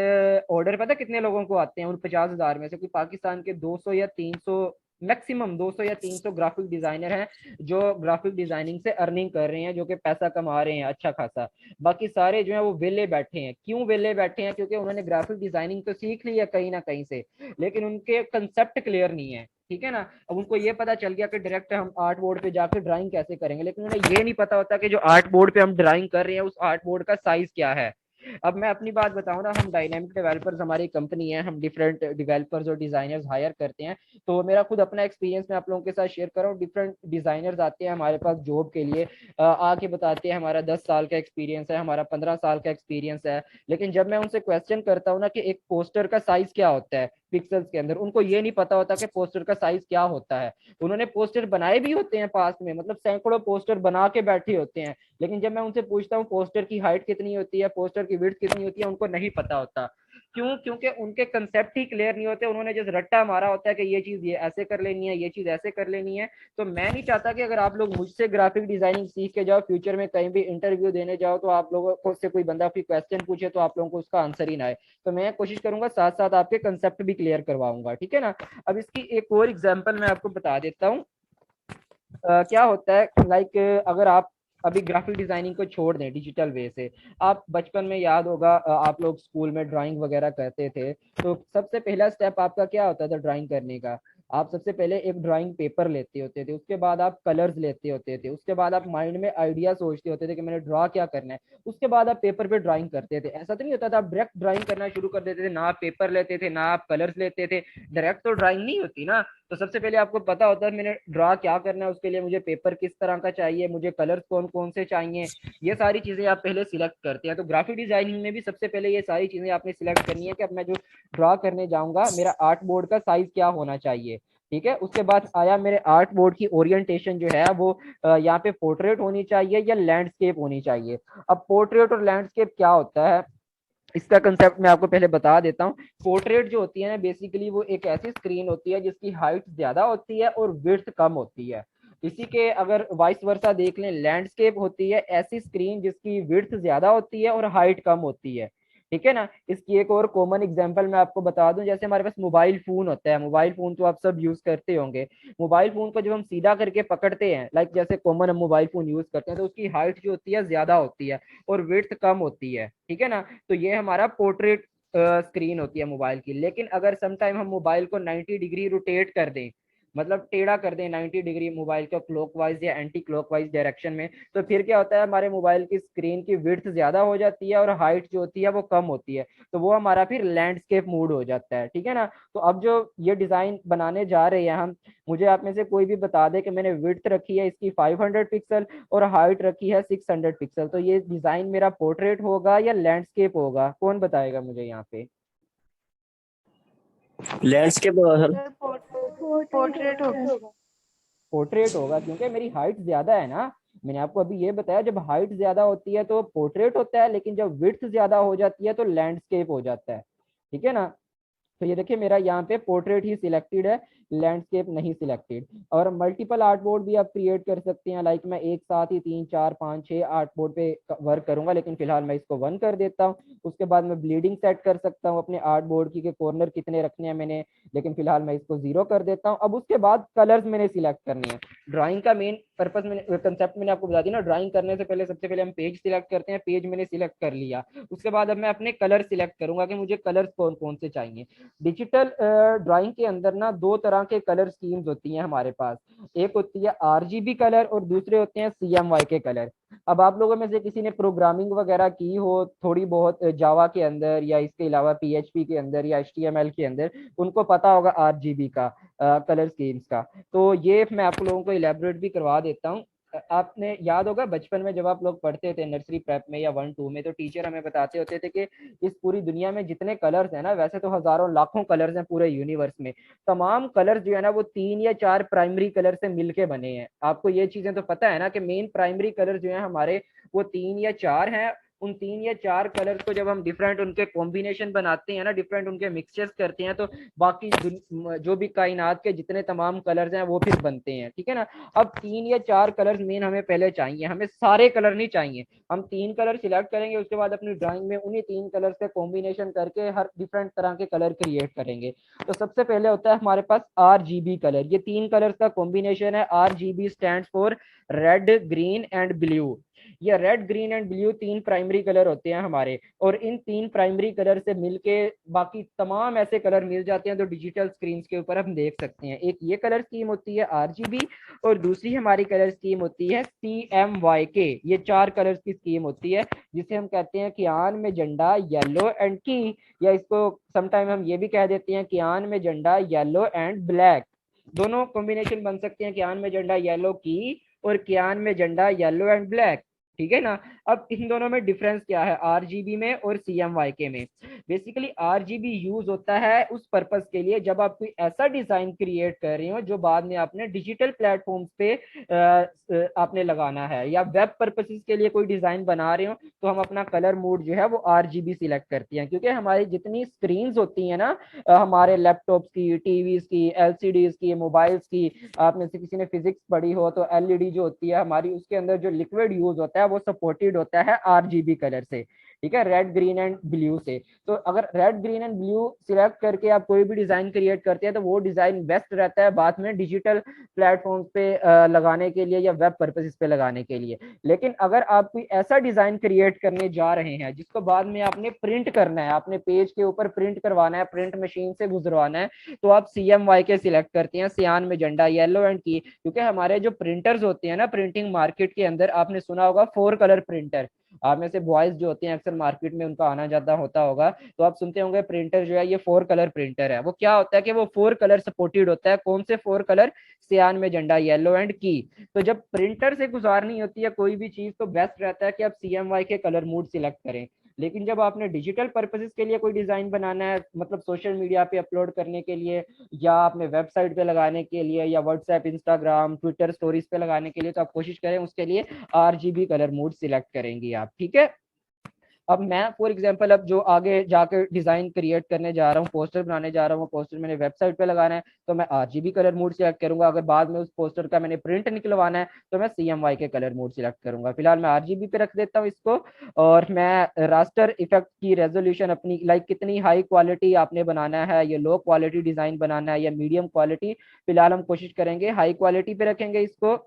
Speaker 1: ऑर्डर पता कितने लोगों को आते हैं उन 50,000 में से, कोई पाकिस्तान के 200 या 300, मैक्सिमम 200 या 300 ग्राफिक डिजाइनर हैं जो ग्राफिक डिजाइनिंग से अर्निंग कर रहे हैं, जो कि पैसा कमा रहे हैं अच्छा खासा। बाकी सारे जो है वो वेले बैठे हैं। क्यों वेले बैठे हैं, क्योंकि उन्होंने ग्राफिक डिजाइनिंग तो सीख ली है कहीं ना कहीं से, लेकिन उनके कंसेप्ट क्लियर नहीं है। ठीक है ना, अब उनको ये पता चल गया कि डायरेक्ट हम आर्ट बोर्ड पे जाकर ड्राइंग कैसे करेंगे, लेकिन उन्हें ये नहीं पता होता कि जो आर्ट बोर्ड पे हम ड्राइंग कर रहे हैं उस आर्ट बोर्ड का साइज क्या है। अब मैं अपनी बात बताऊं ना, हम डायनेमिक डेवलपर्स हमारी कंपनी है, हम डिफरेंट डेवलपर्स और डिजाइनर्स हायर करते हैं। तो मेरा खुद अपना एक्सपीरियंस मैं आप लोगों के साथ शेयर कर रहा हूँ। डिफरेंट डिजाइनर्स आते हैं हमारे पास जॉब के लिए, आके बताते हैं हमारा 10 साल का एक्सपीरियंस है, हमारा 15 साल का एक्सपीरियंस है। लेकिन जब मैं उनसे क्वेश्चन करता हूँ ना कि एक पोस्टर का साइज क्या होता है पिक्सल्स के अंदर, उनको ये नहीं पता होता कि पोस्टर का साइज क्या होता है। उन्होंने पोस्टर बनाए भी होते हैं पास में, मतलब सैकड़ों पोस्टर बना के बैठे होते हैं, लेकिन जब मैं उनसे पूछता हूँ पोस्टर की हाइट कितनी होती है, पोस्टर की विड्थ कितनी होती है, उनको नहीं पता होता। क्यों? क्योंकि उनके कंसेप्ट ही क्लियर नहीं होते, उन्होंने जस्ट रट्टा मारा होता है कि ये चीज ये ऐसे कर लेनी है, ये चीज ऐसे कर लेनी है। तो मैं नहीं चाहता कि अगर आप लोग मुझसे ग्राफिक डिजाइनिंग सीख के जाओ, फ्यूचर में कहीं भी इंटरव्यू देने जाओ तो आप लोगों को से कोई बंदा कोई क्वेश्चन पूछे तो आप लोगों को उसका आंसर ही ना आए। तो मैं कोशिश करूंगा साथ साथ आपके कंसेप्ट भी क्लियर करवाऊंगा, ठीक है ना। अब इसकी एक और एग्जाम्पल मैं आपको बता देता हूँ। क्या होता है लाइक अगर आप अभी ग्राफिक डिजाइनिंग को छोड़ दें, डिजिटल वे से, आप बचपन में याद होगा आप लोग स्कूल में ड्राइंग वगैरह करते थे, तो सबसे पहला स्टेप आपका क्या होता था ड्राइंग करने का? आप सबसे पहले एक ड्राइंग पेपर लेते होते थे, उसके बाद आप कलर्स लेते होते थे, उसके बाद आप माइंड में आइडिया सोचते होते थे कि मैंने ड्रॉ क्या करना है, उसके बाद आप पेपर पे ड्राइंग करते थे। ऐसा तो नहीं होता था आप डायरेक्ट ड्राइंग करना शुरू कर देते थे, ना आप पेपर लेते थे ना आप कलर्स लेते थे, डायरेक्ट तो ड्राइंग नहीं होती ना। तो सबसे पहले आपको पता होता है मैंने ड्रॉ क्या करना है, उसके लिए मुझे पेपर किस तरह का चाहिए, मुझे कलर्स कौन कौन से चाहिए, ये सारी चीजें आप पहले सिलेक्ट करते हैं। तो ग्राफिक डिजाइनिंग में भी सबसे पहले ये सारी चीजें आपने सिलेक्ट करनी है कि अब मैं जो ड्रॉ करने जाऊंगा मेरा आर्ट बोर्ड का साइज क्या होना चाहिए, ठीक है। उसके बाद आया मेरे आर्ट बोर्ड की ओरिएंटेशन जो है वो यहाँ पे पोर्ट्रेट होनी चाहिए या लैंडस्केप होनी चाहिए। अब पोर्ट्रेट और लैंडस्केप क्या होता है, इसका कंसेप्ट मैं आपको पहले बता देता हूँ। पोर्ट्रेट जो होती है ना, बेसिकली वो एक ऐसी स्क्रीन होती है जिसकी हाइट ज्यादा होती है और विड्थ कम होती है। इसी के अगर वाइस वर्सा देख लें, लैंडस्केप होती है ऐसी स्क्रीन जिसकी विड्थ ज्यादा होती है और हाइट कम होती है, ठीक है ना। इसकी एक और कॉमन एग्जांपल मैं आपको बता दूं, जैसे हमारे पास मोबाइल फोन होता है, मोबाइल फोन तो आप सब यूज करते होंगे। मोबाइल फोन को जब हम सीधा करके पकड़ते हैं, लाइक जैसे कॉमन हम मोबाइल फोन यूज करते हैं, तो उसकी हाइट जो होती है ज्यादा होती है और विड्थ कम होती है, ठीक है ना। तो ये हमारा पोर्ट्रेट स्क्रीन होती है मोबाइल की। लेकिन अगर समटाइम हम मोबाइल को 90 डिग्री रोटेट कर दें, मतलब टेढ़ा कर दें 90 डिग्री मोबाइल को क्लॉकवाइज या एंटी क्लॉकवाइज डायरेक्शन में, तो फिर क्या होता है हमारे मोबाइल की स्क्रीन की विड्थ ज्यादा हो जाती है और हाइट जो होती है वो कम होती है। तो वो हमारा फिर लैंडस्केप मूड हो जाता है, ठीक है ना। तो अब जो ये डिजाइन बनाने जा रहे हैं हम, मुझे आप में से कोई भी बता दे कि मैंने विड्थ रखी है इसकी 500 पिक्सल और हाइट रखी है 600 पिक्सल, तो ये डिजाइन मेरा पोर्ट्रेट होगा या लैंडस्केप होगा? कौन बताएगा मुझे यहाँ पे?
Speaker 5: लैंडस्केप होगा सर।
Speaker 6: सर
Speaker 2: पोर्ट्रेट होगा।
Speaker 1: पोर्ट्रेट होगा क्योंकि मेरी हाइट ज्यादा है ना। मैंने आपको अभी ये बताया जब हाइट ज्यादा होती है तो पोर्ट्रेट होता है, लेकिन जब विड्थ ज्यादा हो जाती है तो लैंडस्केप हो जाता है, ठीक है ना। तो ये देखिए मेरा यहाँ पे पोर्ट्रेट ही सिलेक्टेड है, लैंडस्केप नहीं सिलेक्टेड। और मल्टीपल आर्ट बोर्ड भी आप क्रिएट कर सकते हैं, लाइक मैं एक साथ ही 3 4 5 6 आर्ट बोर्ड पे वर्क करूंगा, लेकिन फिलहाल मैं इसको 1 कर देता हूँ। उसके बाद मैं ब्लीडिंग सेट कर सकता हूँ अपने आर्ट बोर्ड की, के कॉर्नर कितने रखने हैं मैंने, लेकिन फिलहाल मैं इसको 0 कर देता हूँ। अब उसके बाद कलर्स मैंने सिलेक्ट करने हैं। ड्राइंग का मेन पर्पस मैंने कंसेप्ट मैंने आपको बता दिया ना, ड्राइंग करने से पहले सबसे पहले हम पेज सिलेक्ट करते हैं, पेज मैंने सिलेक्ट कर लिया। उसके बाद अब मैं अपने कलर सिलेक्ट करूंगा कि मुझे कलर्स कौन कौन से चाहिए। डिजिटल ड्राइंग के अंदर ना 2 तरह के कलर स्कीम्स होती हैं हमारे पास, एक होती है आरजीबी कलर और दूसरे होते हैं सीएमवाई के कलर। अब आप लोगों में से किसी ने प्रोग्रामिंग वगैरह की हो थोड़ी बहुत जावा के अंदर या इसके अलावा पीएचपी के अंदर या एचटीएमएल के अंदर, उनको पता होगा आरजीबी का कलर स्कीम्स का। तो ये मैं आप लोगों को इलेबोरेट भी करवा देता हूँ। आपने याद होगा बचपन में जब आप लोग पढ़ते थे नर्सरी प्रेप में या 1 2 में, तो टीचर हमें बताते होते थे कि इस पूरी दुनिया में जितने कलर्स हैं ना, वैसे तो हजारों लाखों कलर्स हैं पूरे यूनिवर्स में, तमाम कलर्स जो है ना वो 3 या 4 प्राइमरी कलर से मिलके बने हैं। आपको ये चीजें तो पता है ना कि मेन प्राइमरी कलर जो है हमारे वो 3 या 4 हैं। उन 3 या 4 कलर्स को जब हम डिफरेंट उनके कॉम्बिनेशन बनाते हैं ना, डिफरेंट उनके मिक्सचर्स करते हैं, तो बाकी जो भी कायनात के जितने तमाम कलर्स हैं वो फिर बनते हैं, ठीक है ना। अब 3 या 4 कलर्स मेन हमें पहले चाहिए, हमें सारे कलर नहीं चाहिए। हम 3 कलर सिलेक्ट करेंगे, उसके बाद अपनी ड्राइंग में उन्हीं 3 कलर से कॉम्बिनेशन करके हर डिफरेंट तरह के कलर क्रिएट करेंगे। तो सबसे पहले होता है हमारे पास आरजीबी कलर, ये 3 कलर्स का कॉम्बिनेशन है। RGB stands for red green and blue. ये red green and blue 3 primary colour होते हैं हमारे, और इन 3 प्राइमरी कलर से मिलके बाकी तमाम ऐसे कलर मिल जाते हैं जो डिजिटल स्क्रीन के ऊपर हम देख सकते हैं। एक ये कलर स्कीम होती है आरजीबी, और दूसरी हमारी कलर स्कीम होती है CMYK। ये 4 कलर्स की स्कीम होती है, जिसे हम कहते हैं कियान में झंडा येलो एंड की, या इसको समटाइम हम ये भी कह देते हैं कियान में झंडा येलो एंड ब्लैक। दोनों कॉम्बिनेशन बन सकते हैं, कियान में झंडा येलो की और कियान में झंडा येलो एंड ब्लैक। ठीक है ना। अब इन दोनों में डिफरेंस क्या है, आरजीबी में और सीएमवाईके में। बेसिकली आरजीबी यूज होता है उस पर्पस के लिए जब आप कोई ऐसा डिजाइन क्रिएट कर रहे हो जो बाद में आपने डिजिटल प्लेटफॉर्म्स पे आपने लगाना है, या वेब पर्पसेस के लिए कोई डिजाइन बना रहे हो तो हम अपना कलर मोड जो है वो आरजीबी सिलेक्ट करते हैं। क्योंकि हमारी जितनी स्क्रीन होती है ना, हमारे लैपटॉप्स की, टीवीज की, एलसीडीज की, मोबाइल्स की, आप में से किसी ने फिजिक्स पढ़ी हो तो एलईडी जो होती है हमारी, उसके अंदर जो लिक्विड यूज होता है वो सपोर्टेड होता है आरजीबी कलर से, ठीक है, रेड ग्रीन एंड ब्लू से। तो अगर red green and blue select करके आप कोई भी डिजाइन क्रिएट करते हैं तो वो डिजाइन बेस्ट रहता है बाद में डिजिटल प्लेटफॉर्म पे लगाने के लिए या वेब पर्पसेस पे लगाने के लिए। लेकिन अगर आप कोई ऐसा डिजाइन क्रिएट करने जा रहे हैं जिसको बाद में आपने प्रिंट करना है, आपने पेज के ऊपर प्रिंट करवाना है, प्रिंट मशीन से गुजरवाना है, तो आप CMYK सिलेक्ट करते हैं, सियान मेजेंटा येलो एंड की। क्योंकि हमारे जो प्रिंटर्स होते हैं ना प्रिंटिंग मार्केट के अंदर, आपने सुना होगा 4 कलर प्रिंटर, आप में से बॉयज जो होते हैं अक्सर मार्केट में उनका आना जाता होता होगा, तो आप सुनते होंगे प्रिंटर जो है ये 4 कलर प्रिंटर है। वो क्या होता है कि वो 4 कलर सपोर्टेड होता है। कौन से 4 कलर? सियान मेजेंटा येलो एंड की। तो जब प्रिंटर से गुजारनी होती है कोई भी चीज तो बेस्ट रहता है कि आप CMYK कलर मोड सिलेक्ट करें। लेकिन जब आपने डिजिटल पर्पसेस के लिए कोई डिजाइन बनाना है, मतलब सोशल मीडिया पे अपलोड करने के लिए, या आपने वेबसाइट पे लगाने के लिए, या व्हाट्सएप, इंस्टाग्राम, ट्विटर स्टोरीज पे लगाने के लिए, तो आप कोशिश करें उसके लिए आरजीबी कलर मोड सिलेक्ट करेंगी आप, ठीक है। अब मैं फॉर एग्जांपल अब जो आगे जाकर डिजाइन क्रिएट करने जा रहा हूँ, पोस्टर बनाने जा रहा हूँ, पोस्टर मैंने वेबसाइट पे लगाना है तो मैं आरजीबी कलर मोड सिलेक्ट करूंगा। अगर बाद में उस पोस्टर का मैंने प्रिंट निकलवाना है तो मैं CMYK कलर मोड सिलेक्ट करूंगा। फिलहाल मैं आरजीबी पे रख देता हूँ इसको। और मैं रास्टर इफेक्ट की रेजोल्यूशन अपनी, लाइक कितनी हाई क्वालिटी आपने बनाना है, ये लो क्वालिटी डिजाइन बनाना है या मीडियम क्वालिटी, फिलहाल हम कोशिश करेंगे हाई क्वालिटी पे रखेंगे इसको।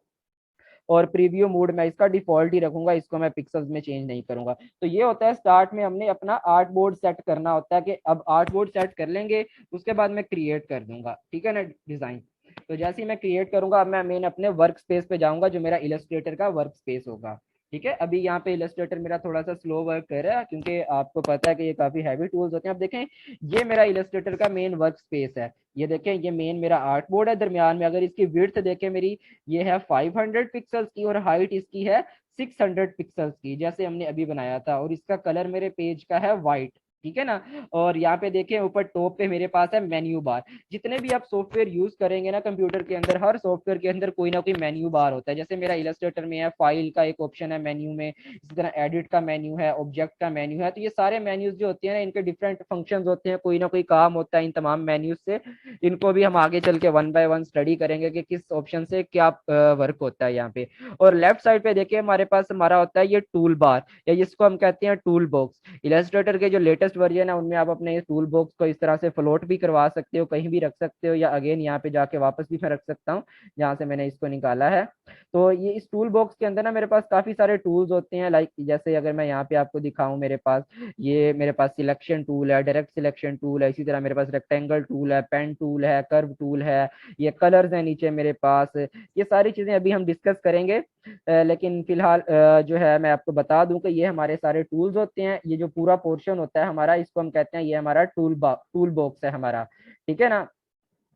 Speaker 1: और प्रीव्यू मोड में इसका डिफॉल्ट ही रखूंगा, इसको मैं पिक्सल्स में चेंज नहीं करूंगा। तो ये होता है स्टार्ट में हमने अपना आर्ट बोर्ड सेट करना होता है कि अब आर्ट बोर्ड सेट कर लेंगे, उसके बाद मैं क्रिएट कर दूंगा, ठीक है ना, डिजाइन। तो जैसे ही मैं क्रिएट करूंगा अब मैं मेन अपने वर्क स्पेस पे जाऊंगा जो मेरा इलस्ट्रेटर का वर्क स्पेस होगा, ठीक है। अभी यहाँ पे इलस्ट्रेटर मेरा थोड़ा सा स्लो वर्क कर रहा है क्योंकि आपको पता है कि ये काफी हैवी टूल्स होते हैं। अब देखें ये मेरा इलस्ट्रेटर का मेन वर्क स्पेस है, ये देखें ये मेन मेरा आर्ट बोर्ड है। दरमियान में अगर इसकी विड्थ देखें मेरी, ये है 500 पिक्सल्स की और हाइट इसकी है 600 पिक्सल्स की, जैसे हमने अभी बनाया था। और इसका कलर मेरे पेज का है वाइट, ठीक है ना। और यहाँ पे देखें ऊपर टॉप पे मेरे पास है मेन्यू बार। जितने भी आप सॉफ्टवेयर यूज करेंगे ना कंप्यूटर के अंदर, हर सॉफ्टवेयर के अंदर कोई ना कोई मेन्यू बार होता है। जैसे मेरा इलस्ट्रेटर में है फाइल का एक ऑप्शन है मेन्यू में, इसी तरह एडिट का मेन्यू है, ऑब्जेक्ट का मेन्यू है। तो ये सारे मेन्यूज जो होते हैं ना इनके डिफरेंट फंक्शंस होते हैं, कोई ना कोई काम होता है इन तमाम मेन्यूज से। इनको भी हम आगे चल के 1 बाय 1 स्टडी करेंगे कि किस ऑप्शन से क्या वर्क होता है यहाँ पे। और लेफ्ट साइड पे देखिए हमारे पास हमारा होता है ये टूल बार, या जिसको हम कहते हैं टूल बॉक्स। इलस्ट्रेटर के जो लेटेस्ट वर्जन है उनमें आप अपने टूल बॉक्स को इस तरह से फ्लोट भी करवा सकते हो, कहीं भी रख सकते हो, या अगेन यहाँ पे जाके वापस भी मैं रख सकता हूँ जहाँ से मैंने इसको निकाला है। तो ये इस टूल बॉक्स के अंदर ना मेरे पास काफी सारे टूल्स होते हैं, लाइक जैसे अगर मैं यहाँ पे आपको दिखाऊं, मेरे पास ये मेरे पास सिलेक्शन टूल है, डायरेक्ट सिलेक्शन टूल है, इसी तरह मेरे पास रेक्टेंगल टूल है, पेन टूल है, कर्व टूल है, ये कलर्स है नीचे मेरे पास। ये सारी चीजें अभी हम डिस्कस करेंगे। लेकिन फिलहाल जो है मैं आपको बता दूं कि ये हमारे सारे टूल्स होते हैं। ये जो पूरा पोर्शन होता है हमारा इसको हम कहते हैं ये हमारा टूल बॉक्स है हमारा, ठीक है ना।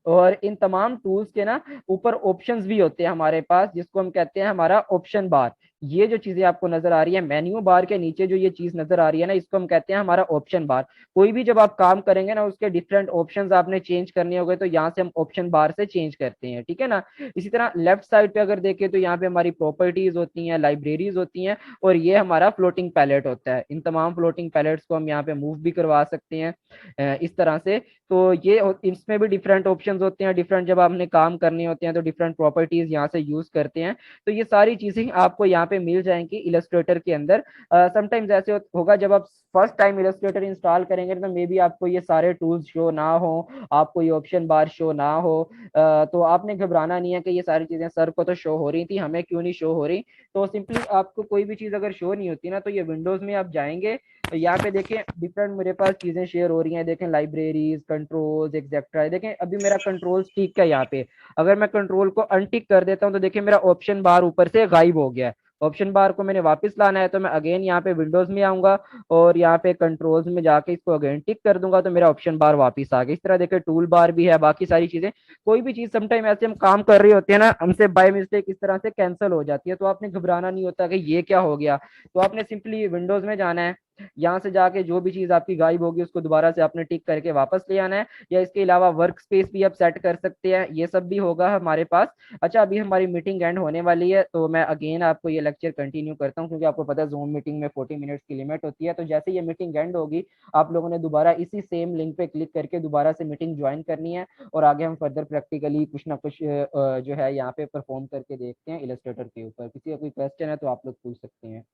Speaker 1: और इन तमाम टूल्स के ना ऊपर ऑप्शंस भी होते हैं हमारे पास जिसको हम कहते हैं हमारा ऑप्शन बार। ये जो चीजें आपको नजर आ रही है मेन्यू बार के नीचे, जो ये चीज नजर आ रही है ना, इसको हम कहते हैं हमारा ऑप्शन बार। कोई भी जब आप काम करेंगे ना उसके डिफरेंट ऑप्शंस आपने चेंज करने होंगे तो यहाँ से हम ऑप्शन बार से चेंज करते हैं, ठीक है ना। इसी तरह लेफ्ट साइड पे अगर देखें तो यहाँ पे हमारी प्रॉपर्टीज होती हैं, लाइब्रेरीज होती हैं, और ये हमारा फ्लोटिंग पैलेट होता है। इन तमाम फ्लोटिंग पैलेट्स को हम यहाँ पे मूव भी करवा सकते हैं इस तरह से। तो ये इसमें भी डिफरेंट ऑप्शंस होते हैं, डिफरेंट जब आपने काम करने होते हैं तो डिफरेंट प्रॉपर्टीज यहाँ से यूज करते हैं। तो ये सारी चीजें आपको यहाँ पे मिल जाएंगी इलस्ट्रेटर के अंदर। समटाइम्स ऐसे होगा जब आप फर्स्ट टाइम इलस्ट्रेटर इंस्टॉल करेंगे तो मे बी आपको ये सारे टूल्स शो ना हो, आपको ये ऑप्शन बार शो ना हो, तो आपने घबराना नहीं है कि ये सारी चीजें सर को तो शो हो रही थी, हमें क्यों नहीं शो हो रही। तो सिंपली आपको कोई भी चीज अगर शो नहीं होती ना तो ये विंडोज में आप जाएंगे तो यहाँ पे देखें डिफरेंट मेरे पास चीजें शेयर हो रही हैं। देखें लाइब्रेरीज, कंट्रोल्स, एक्सेट्रा। देखें अभी मेरा कंट्रोल्स ठीक है यहाँ पे। अगर मैं कंट्रोल को अनटिक कर देता हूँ तो देखिए मेरा ऑप्शन बार ऊपर से गायब हो गया है। ऑप्शन बार को मैंने वापस लाना है तो मैं अगेन यहाँ पे विंडोज में आऊंगा और यहाँ पे कंट्रोल्स में जाके इसको अगेन टिक कर दूंगा तो मेरा ऑप्शन बार वापस आ गया। इस तरह देखिए टूल बार भी है, बाकी सारी चीजें, कोई भी चीज समटाइम ऐसे हम काम कर रही होती है ना, हमसे बाय मिस्टेक इस तरह से कैंसिल हो जाती है, तो आपने घबराना नहीं होता कि ये क्या हो गया। तो आपने सिंपली विंडोज में जाना है, यहाँ से जाके जो भी चीज आपकी गायब होगी उसको दोबारा से आपने टिक करके वापस ले आना है, या इसके अलावा वर्क स्पेस भी आप सेट कर सकते हैं, ये सब भी होगा हमारे पास। अच्छा, अभी हमारी मीटिंग एंड होने वाली है तो मैं अगेन आपको ये लेक्चर कंटिन्यू करता हूँ, क्योंकि आपको पता है जूम मीटिंग में 40 मिनट्स की लिमिट होती है। तो जैसे ये मीटिंग एंड होगी आप लोगों ने दोबारा इसी सेम लिंक पे क्लिक करके दोबारा से मीटिंग ज्वाइन करनी है, और आगे हम फर्दर प्रैक्टिकली कुछ ना कुछ जो है यहाँ पे परफॉर्म करके देखते हैं इलस्ट्रेटर के ऊपर। किसी का कोई क्वेश्चन है तो आप लोग पूछ सकते हैं।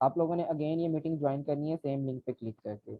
Speaker 1: आप लोगों ने अगेन ये मीटिंग ज्वाइन करनी है सेम लिंक पे क्लिक करके।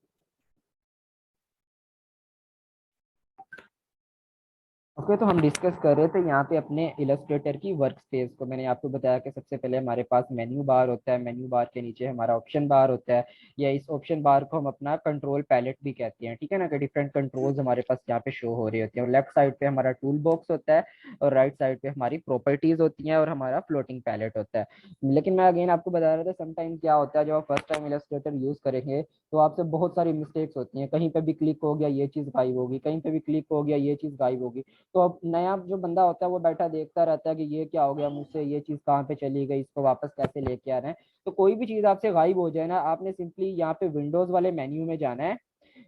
Speaker 1: ओके, तो हम डिस्कस कर रहे थे यहाँ पे अपने इलस्ट्रेटर की वर्क स्पेस को। मैंने आपको बताया कि सबसे पहले हमारे पास मेन्यू बार होता है, मेन्यू बार के नीचे हमारा ऑप्शन बार होता है, या इस ऑप्शन बार को हम अपना कंट्रोल पैलेट भी कहते हैं, ठीक है ना, कि डिफरेंट कंट्रोल्स हमारे पास यहाँ पे शो हो रही होती है। और लेफ्ट साइड पे हमारा टूल बॉक्स होता है, और राइट साइड पे हमारी प्रॉपर्टीज होती हैं, और हमारा फ्लोटिंग पैलेट होता है। लेकिन मैं अगेन आपको बता रहा था समटाइम क्या होता है, जब आप फर्स्ट टाइम इलस्ट्रेटर यूज करेंगे तो आपसे बहुत सारी मिस्टेक्स होती हैं, कहीं पे भी क्लिक हो गया ये चीज गायब होगी, कहीं पे भी क्लिक हो गया ये चीज गायब होगी। तो अब नया जो बंदा होता है वो बैठा देखता रहता है कि ये क्या हो गया मुझसे, ये चीज कहाँ पे चली गई, इसको वापस कैसे लेके आ रहे हैं। तो कोई भी चीज आपसे गायब हो जाए ना, आपने सिंपली यहाँ पे विंडोज वाले मेन्यू में जाना है।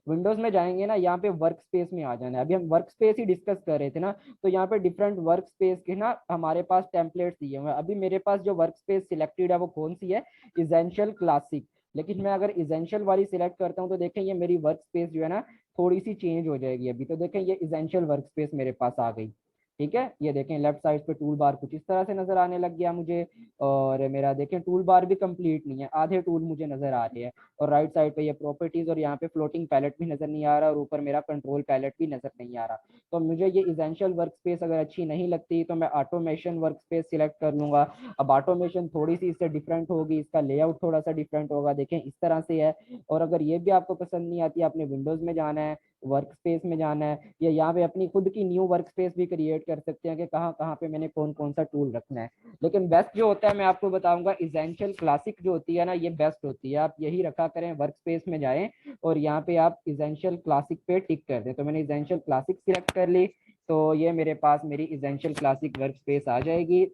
Speaker 1: विंडोज में जाएंगे ना, यहाँ पे वर्क स्पेस में आ जाना है। अभी हम वर्क स्पेस ही डिस्कस कर रहे थे ना, तो यहाँ पे डिफरेंट वर्क स्पेस के ना हमारे पास टेम्पलेट्स दिए हुए हैं। अभी मेरे पास जो वर्क स्पेस सिलेक्टेड है वो कौन सी है, इजेंशियल क्लासिक। लेकिन मैं अगर इजेंशियल वाली सिलेक्ट करता हूँ तो देखें ये मेरी वर्क स्पेस जो है ना थोड़ी सी चेंज हो जाएगी। अभी तो देखें ये इजेंशियल वर्क स्पेस मेरे पास आ गई। ठीक है, ये देखें लेफ्ट साइड पे टूल बार कुछ इस तरह से नजर आने लग गया मुझे, और मेरा देखें टूल बार भी कंप्लीट नहीं है, आधे टूल मुझे नजर आ रहे हैं। और राइट साइड पे ये प्रॉपर्टीज और यहाँ पे फ्लोटिंग पैलेट भी नजर नहीं आ रहा, और ऊपर मेरा कंट्रोल पैलेट भी नजर नहीं आ रहा। तो मुझे ये इजेंशियल वर्क स्पेस अगर अच्छी नहीं लगती तो मैं ऑटोमेशन वर्क स्पेस सिलेक्ट कर लूंगा। अब ऑटोमेशन थोड़ी सी इससे डिफरेंट होगी, इसका लेआउट थोड़ा सा डिफरेंट होगा, देखें इस तरह से है। और अगर ये भी आपको पसंद नहीं आती, आपने विंडोज में जाना है, वर्क स्पेस में जाना है, या यहाँ पे अपनी खुद की न्यू वर्क स्पेस भी क्रिएट कर सकते हैं कि कहाँ कहाँ पे मैंने कौन कौन सा टूल रखना है। लेकिन बेस्ट जो होता है मैं आपको बताऊंगा, इजेंशियल क्लासिक जो होती है ना ये बेस्ट होती है, आप यही रखा करें, वर्क स्पेस में जाएं और यहाँ पे आप इजेंशियल क्लासिक पे टिक कर दें। तो मैंने इजेंशियल क्लासिक सिलेक्ट कर ली, तो ये मेरे पास मेरी इजेंशियल क्लासिक वर्क स्पेस आ जाएगी।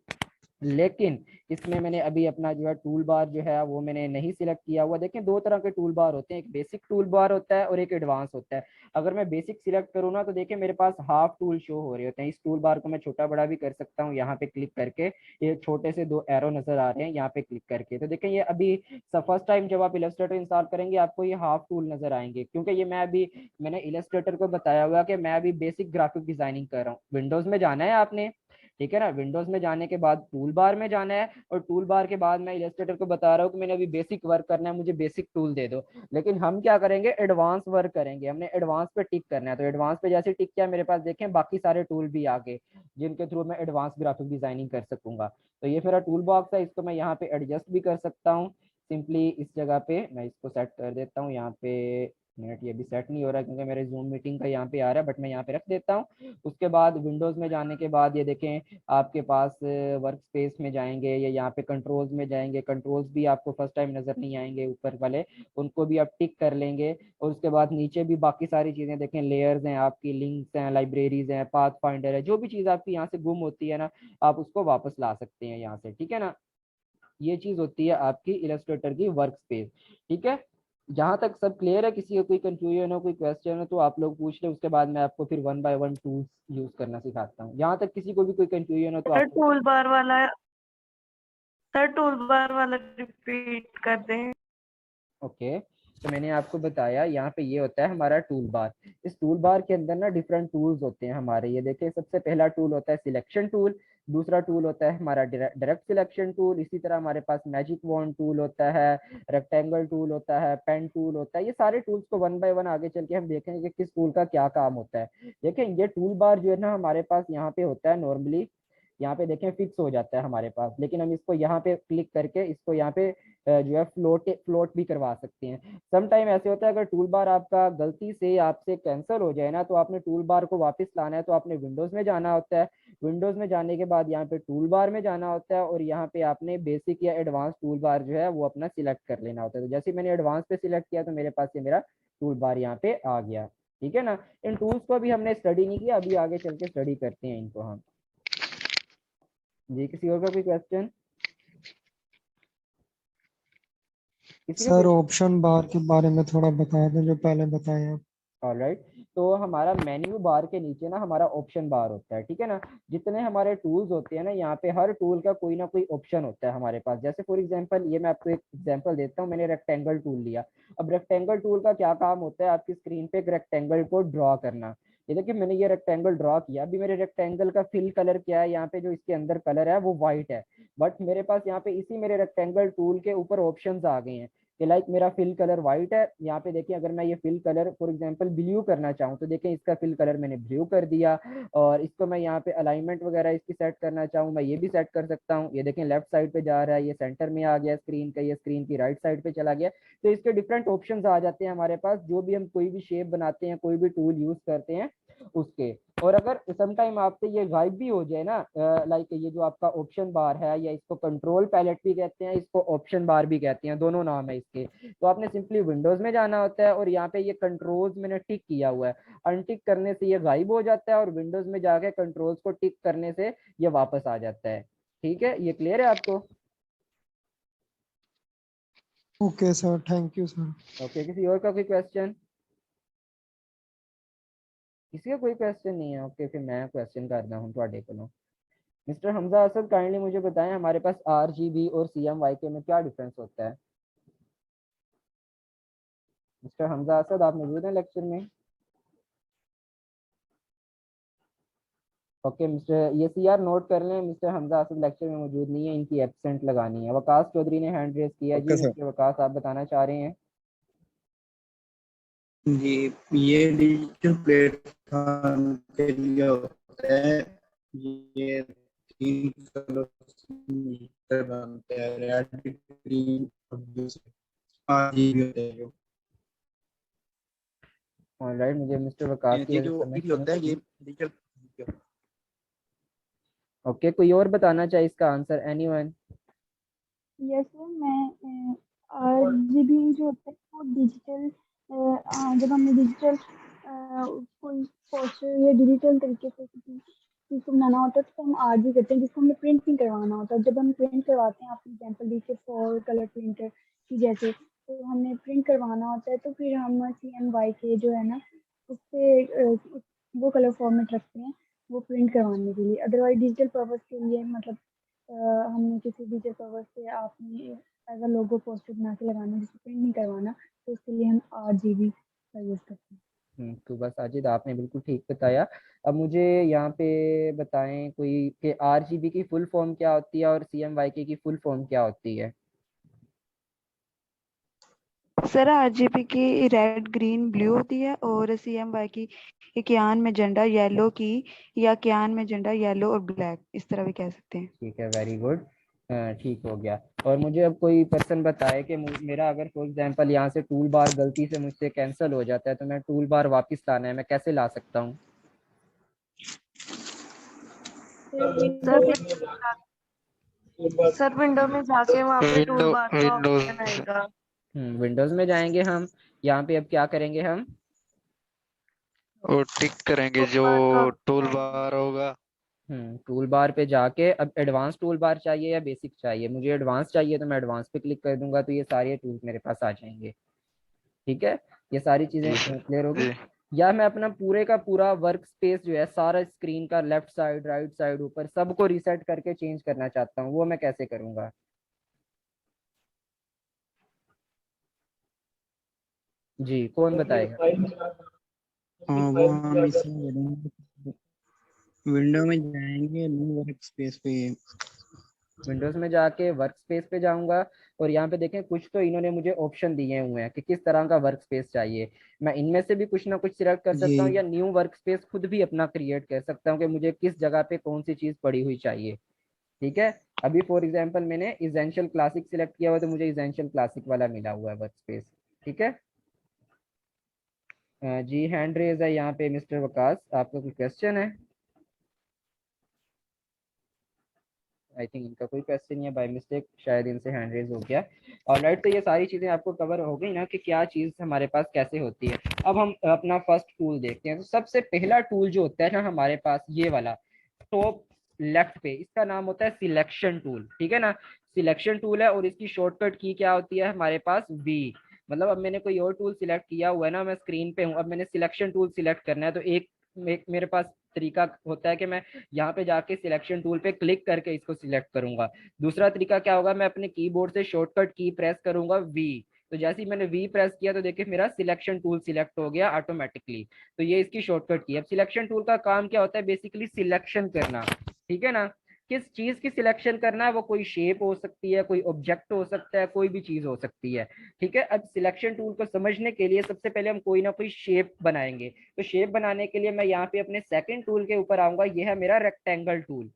Speaker 1: लेकिन इसमें मैंने अभी अपना जो है टूल बार जो है वो मैंने नहीं सिलेक्ट किया हुआ। देखें दो तरह के टूल बार होते हैं, एक बेसिक टूल बार होता है और एक एडवांस होता है। अगर मैं बेसिक सिलेक्ट करूँ ना तो देखिए मेरे पास हाफ टूल शो हो रहे होते हैं। इस टूल बार को मैं छोटा बड़ा भी कर सकता हूँ, यहाँ पे क्लिक करके ये छोटे से दो एरो नजर आ रहे हैं यहाँ पे क्लिक करके। तो देखें ये अभी फर्स्ट टाइम जब आप इलस्ट्रेटर इंस्टॉल करेंगे आपको ये हाफ टूल नजर आएंगे, क्योंकि ये मैंने इलस्ट्रेटर को बताया हुआ कि मैं अभी बेसिक ग्राफिक डिजाइनिंग कर रहा हूँ। विंडोज में जाना है आपने, ठीक है ना, विंडोज में जाने के बाद टूल बार में जाना है, और टूल बार के बाद मैं इलस्ट्रेटर को बता रहा हूँ कि मैंने अभी बेसिक वर्क करना है, मुझे बेसिक टूल दे दो। लेकिन हम क्या करेंगे, एडवांस वर्क करेंगे, हमने एडवांस पे टिक करना है। तो एडवांस पे जैसे टिक किया मेरे पास देखें बाकी सारे टूल भी आ गए जिनके थ्रू मैं एडवांस ग्राफिक डिजाइनिंग कर सकूंगा। तो ये मेरा टूल बॉक्स है, इसको मैं यहाँ पे एडजस्ट भी कर सकता हूँ। सिंपली इस जगह पे मैं इसको सेट कर देता हूँ यहाँ पे। मिनट, ये भी सेट नहीं हो रहा क्योंकि मेरे जूम मीटिंग का यहाँ पे आ रहा है, बट मैं यहाँ पे रख देता हूँ। उसके बाद विंडोज में जाने के बाद ये देखें आपके पास वर्क स्पेस में जाएंगे या यहाँ पे कंट्रोल्स में जाएंगे, कंट्रोल्स भी आपको फर्स्ट टाइम नजर नहीं आएंगे ऊपर वाले, उनको भी आप टिक कर लेंगे। और उसके बाद नीचे भी बाकी सारी चीजें देखें, लेयर्स हैं आपकी, लिंक्स हैं, लाइब्रेरीज हैं, पाथ फाइंडर है, जो भी चीज आपकी यहाँ से गुम होती है ना आप उसको वापस ला सकते हैं यहाँ से, ठीक है ना। ये चीज होती है आपकी इलस्ट्रेटर की वर्क स्पेस, ठीक है। जहां तक सब क्लियर है, किसी को कोई कंफ्यूजन हो, कोई क्वेश्चन हो तो आप लोग पूछ ले, उसके बाद मैं आपको फिर one by one tools use करना सिखाता हूँ। जहां तक किसी को भी कोई कंफ्यूजन हो तो
Speaker 5: सर
Speaker 1: आप
Speaker 5: टूल बार वाला रिपीट कर दें।
Speaker 1: ओके। तो मैंने आपको बताया यहाँ पे ये होता है हमारा टूल बार। इस टूल बार के अंदर ना डिफरेंट टूल्स होते हैं हमारे। ये देखिए सबसे पहला टूल होता है सिलेक्शन टूल, दूसरा टूल होता है हमारा डायरेक्ट सिलेक्शन टूल, इसी तरह हमारे पास मैजिक वॉन्ड टूल होता है, रेक्टेंगल टूल होता है, पेन टूल होता है। ये सारे टूल्स को वन बाय वन आगे चल के हम देखेंगे कि किस टूल का क्या काम होता है। देखें ये टूल बार जो है ना हमारे पास यहाँ पे होता है नॉर्मली, यहाँ पे देखें फिक्स हो जाता है हमारे पास, लेकिन हम इसको यहाँ पे क्लिक करके इसको यहाँ पे जो है फ्लोट भी करवा सकते हैं। सम टाइम ऐसे होता है अगर टूल बार आपका गलती से आपसे कैंसिल हो जाए ना, तो आपने टूल बार को वापस लाना है तो आपने विंडोज में जाना होता है। विंडोज में जाने के बाद यहाँ पे टूल बार में जाना होता है और यहाँ पे आपने बेसिक या एडवांस टूल बार जो है वो अपना सिलेक्ट कर लेना होता है। तो जैसे मैंने एडवांस पे सिलेक्ट किया तो मेरे पास ये मेरा टूल बार यहाँ पे आ गया। ठीक है ना। इन टूल्स को भी हमने स्टडी नहीं किया, अभी आगे चल के स्टडी करते हैं इनको हम। जी किसी और का कोई क्वेश्चन? किसी का
Speaker 6: सर
Speaker 1: कोई?
Speaker 6: ऑप्शन बार के बारे में थोड़ा बता दें जो पहले बताए आप।
Speaker 1: ऑलराइट, तो हमारा मेन्यू बार के नीचे ना हमारा ऑप्शन बार होता है। ठीक है ना। जितने हमारे टूल्स होते हैं ना, यहाँ पे हर टूल का कोई ना कोई ऑप्शन होता है हमारे पास। जैसे फॉर एग्जांपल ये मैं आपको एक एग्जांपल देता हूँ, मैंने रेक्टेंगल टूल लिया। अब रेक्टेंगल टूल का क्या काम होता है, आपकी स्क्रीन पे एक रेक्टेंगल को ड्रॉ करना। ये देखिए मैंने ये रेक्टेंगल ड्रॉ किया। अभी मेरे रेक्टेंगल का फिल कलर क्या है, यहाँ पे जो इसके अंदर कलर है वो व्हाइट है। बट मेरे पास यहाँ पे इसी मेरे रेक्टेंगल टूल के ऊपर ऑप्शंस आ गए हैं कि लाइक मेरा फिल कलर व्हाइट है। यहाँ पे देखिए अगर मैं ये fill colour for example blue करना चाहूँ तो देखें इसका फिल कलर मैंने ब्लू कर दिया। और इसको मैं यहाँ पे अलाइनमेंट वगैरह इसकी सेट करना चाहूँ, मैं ये भी सेट कर सकता हूँ। ये देखें लेफ्ट साइड पे जा रहा है, ये सेंटर में आ गया स्क्रीन का, ये स्क्रीन की राइट साइड पे चला गया। तो इसके डिफरेंट ऑप्शंस आ जाते हैं हमारे पास, जो भी हम कोई भी शेप बनाते हैं, कोई भी टूल यूज करते हैं उसके। और अगर सम टाइम आपसे ये गायब भी हो जाए ना, लाइक ये जो आपका ऑप्शन बार है, या इसको कंट्रोल पैलेट भी कहते हैं, इसको ऑप्शन बार भी कहते हैं, दोनों नाम है इसके। तो आपने सिंपली विंडोज में जाना होता है और यहाँ पे ये कंट्रोल्स मैंने टिक किया हुआ है, अनटिक करने से ये गायब हो जाता है और विंडोज में जाके कंट्रोल्स को टिक करने से ये वापस आ जाता है। ठीक है, ये क्लियर है आपको?
Speaker 6: Okay sir, thank you sir.
Speaker 1: Okay, किसी और का कोई क्वेश्चन? किसी का कोई क्वेश्चन नहीं है? ओके, फिर मैं क्वेश्चन करता हूँ थोड़े को। मिस्टर हमजा असद काइंडली मुझे बताएं हमारे पास RGB और CMYK में क्या डिफरेंस होता है? मिस्टर हमजा असद आप मौजूद हैं लेक्चर में? ओके मिस्टर, ये CR नोट कर लें, मिस्टर हमजा असद लेक्चर में मौजूद नहीं है, इनकी एब्सेंट लगानी है। वकास चौधरी ने हैंड रेज किया जी।
Speaker 3: Okay sir.
Speaker 1: मिस्टर वकास आप बताना चाह रहे हैं?
Speaker 7: जी, ये डिजिटल प्लेटफॉर्म के लिए होता है। ये 3 कलर से बनते हैं, रेड, ग्रीन और ब्लू से। RGB होते हैं जो।
Speaker 1: ऑलराइट, मुझे मिस्टर वकास की
Speaker 7: ये
Speaker 1: वजह
Speaker 7: जो
Speaker 1: से समझ
Speaker 7: RGB होता है ये
Speaker 1: नहीं।
Speaker 7: डिजिटल।
Speaker 1: ओके, कोई और बताना चाहे इसका आंसर? एनीवन?
Speaker 2: यस सर, मैं RGB जो होता है वो डिजिटल, जब हमने डिजिटल कोई पोस्टर या डिजिटल तरीके से किसी चीज़ को बनाना होता है तो हम RGB करते हैं, जिसको हमें प्रिंट नहीं करवाना होता। जब हम प्रिंट करवाते हैं, आप एग्जाम्पल दीजिए 4 कलर प्रिंटर की जैसे, तो हमने प्रिंट करवाना होता है तो फिर हम CMYK जो है ना उससे वो कलर फॉर्मेट रखते हैं वो प्रिंट करवाने के लिए। अदरवाइज डिजिटल पर्पज के लिए मतलब हमने किसी भी पर्पज से आपने एज अ लोगो पोस्टर बना के लगाना, जिसको प्रिंट नहीं करवाना, तो उसके लिए हम RGB का यूज़ करते हैं।
Speaker 1: तो बस साजिद आपने बिल्कुल ठीक बताया। अब मुझे यहाँ पे बताएं कोई कि RGB की फुल फॉर्म क्या होती है और CMYK की फुल फॉर्म क्या होती है?
Speaker 5: सर RGB की रेड ग्रीन ब्लू होती है और CMY की क्यान में झंडा येलो की, या क्यान में झंडा येलो और ब्लैक, इस तरह भी कह सकते हैं।
Speaker 1: ठीक है, वेरी गुड, ठीक हो गया। और मुझे अब कोई पर्सन बताए कि मेरा अगर फॉर एग्जांपल यहाँ से टूल बार गलती से मुझसे कैंसिल हो जाता है तो मैं टूल बार वापस लाना है, मैं कैसे ला सकता हूँ?
Speaker 5: सर विंडो में जाके वहाँ पे टूल बार का ऑप्शन आएगा।
Speaker 1: विंडोज में जाएंगे हम, यहाँ पे अब क्या करेंगे हम?
Speaker 8: और टिक करेंगे जो टूल बार होगा।
Speaker 1: टूल बार पे जाके अब एडवांस टूल बार चाहिए या बेसिक चाहिए? मुझे एडवांस चाहिए तो मैं एडवांस पे क्लिक कर दूंगा तो ये सारे टूल्स मेरे पास आ जाएंगे। ठीक है, ये सारी चीजें क्लियर होगी। या मैं अपना पूरे का पूरा वर्क स्पेस जो है, सारा स्क्रीन का लेफ्ट साइड, राइट साइड, ऊपर सबको रीसेट करके चेंज करना चाहता हूँ, वो मैं कैसे करूंगा? जी कौन बताएगा?
Speaker 7: वो हम इसे विंडो में जाएंगे, न्यू वर्क स्पेस पे।
Speaker 1: विंडोज में जाके वर्क स्पेस पे जाऊंगा और यहाँ पे देखें कुछ तो इन्होंने मुझे ऑप्शन दिए हुए हैं कि किस तरह का वर्क स्पेस चाहिए। मैं इनमें से भी कुछ ना कुछ सिलेक्ट कर सकता हूँ,
Speaker 3: जी
Speaker 1: या न्यू वर्क स्पेस खुद भी अपना क्रिएट कर सकता हूँ कि मुझे किस जगह पे कौन सी चीज पड़ी हुई चाहिए। ठीक है, अभी फॉर एग्जांपल मैंने इसेंशियल क्लासिक सिलेक्ट किया हुआ तो मुझे इसेंशियल क्लासिक वाला मिला हुआ है वर्क स्पेस। ठीक है। जी हैंड रेज है यहाँ पे मिस्टर वकास, आपका कोई क्वेश्चन है? आई थिंक इनका कोई क्वेश्चन नहीं है, बाय मिस्टेक शायद इनसे हैंड रेज हो गया। ऑलराइट, तो ये सारी चीजें आपको कवर हो गई ना कि क्या चीज हमारे पास कैसे होती है। अब हम अपना फर्स्ट टूल देखते हैं। तो सबसे पहला टूल जो होता है ना हमारे पास, ये वाला टॉप लेफ्ट पे, इसका नाम होता है सिलेक्शन टूल। ठीक है ना, सिलेक्शन टूल है और इसकी शॉर्टकट की क्या होती है हमारे पास, वी। मतलब अब मैंने कोई और टूल सिलेक्ट किया हुआ है ना, मैं स्क्रीन पे हूँ, अब मैंने सिलेक्शन टूल सिलेक्ट करना है, तो एक मेरे पास तरीका होता है कि मैं यहाँ पे जाके सिलेक्शन टूल पे क्लिक करके इसको सिलेक्ट करूंगा। दूसरा तरीका क्या होगा, मैं अपने कीबोर्ड से शॉर्टकट की प्रेस करूंगा वी। तो जैसे ही मैंने वी प्रेस किया तो देखिए मेरा सिलेक्शन टूल सिलेक्ट हो गया ऑटोमेटिकली। तो ये इसकी शॉर्टकट की। अब सिलेक्शन टूल का काम क्या होता है, बेसिकली सिलेक्शन करना। ठीक है ना, किस चीज की सिलेक्शन करना है, वो कोई शेप हो सकती है, कोई ऑब्जेक्ट हो सकता है, कोई भी चीज हो सकती है। ठीक है, अब सिलेक्शन टूल को समझने के लिए सबसे पहले हम कोई ना कोई शेप बनाएंगे। तो शेप बनाने के लिए मैं यहाँ पे अपने सेकंड टूल के ऊपर आऊंगा, ये है मेरा रेक्टेंगल टूल।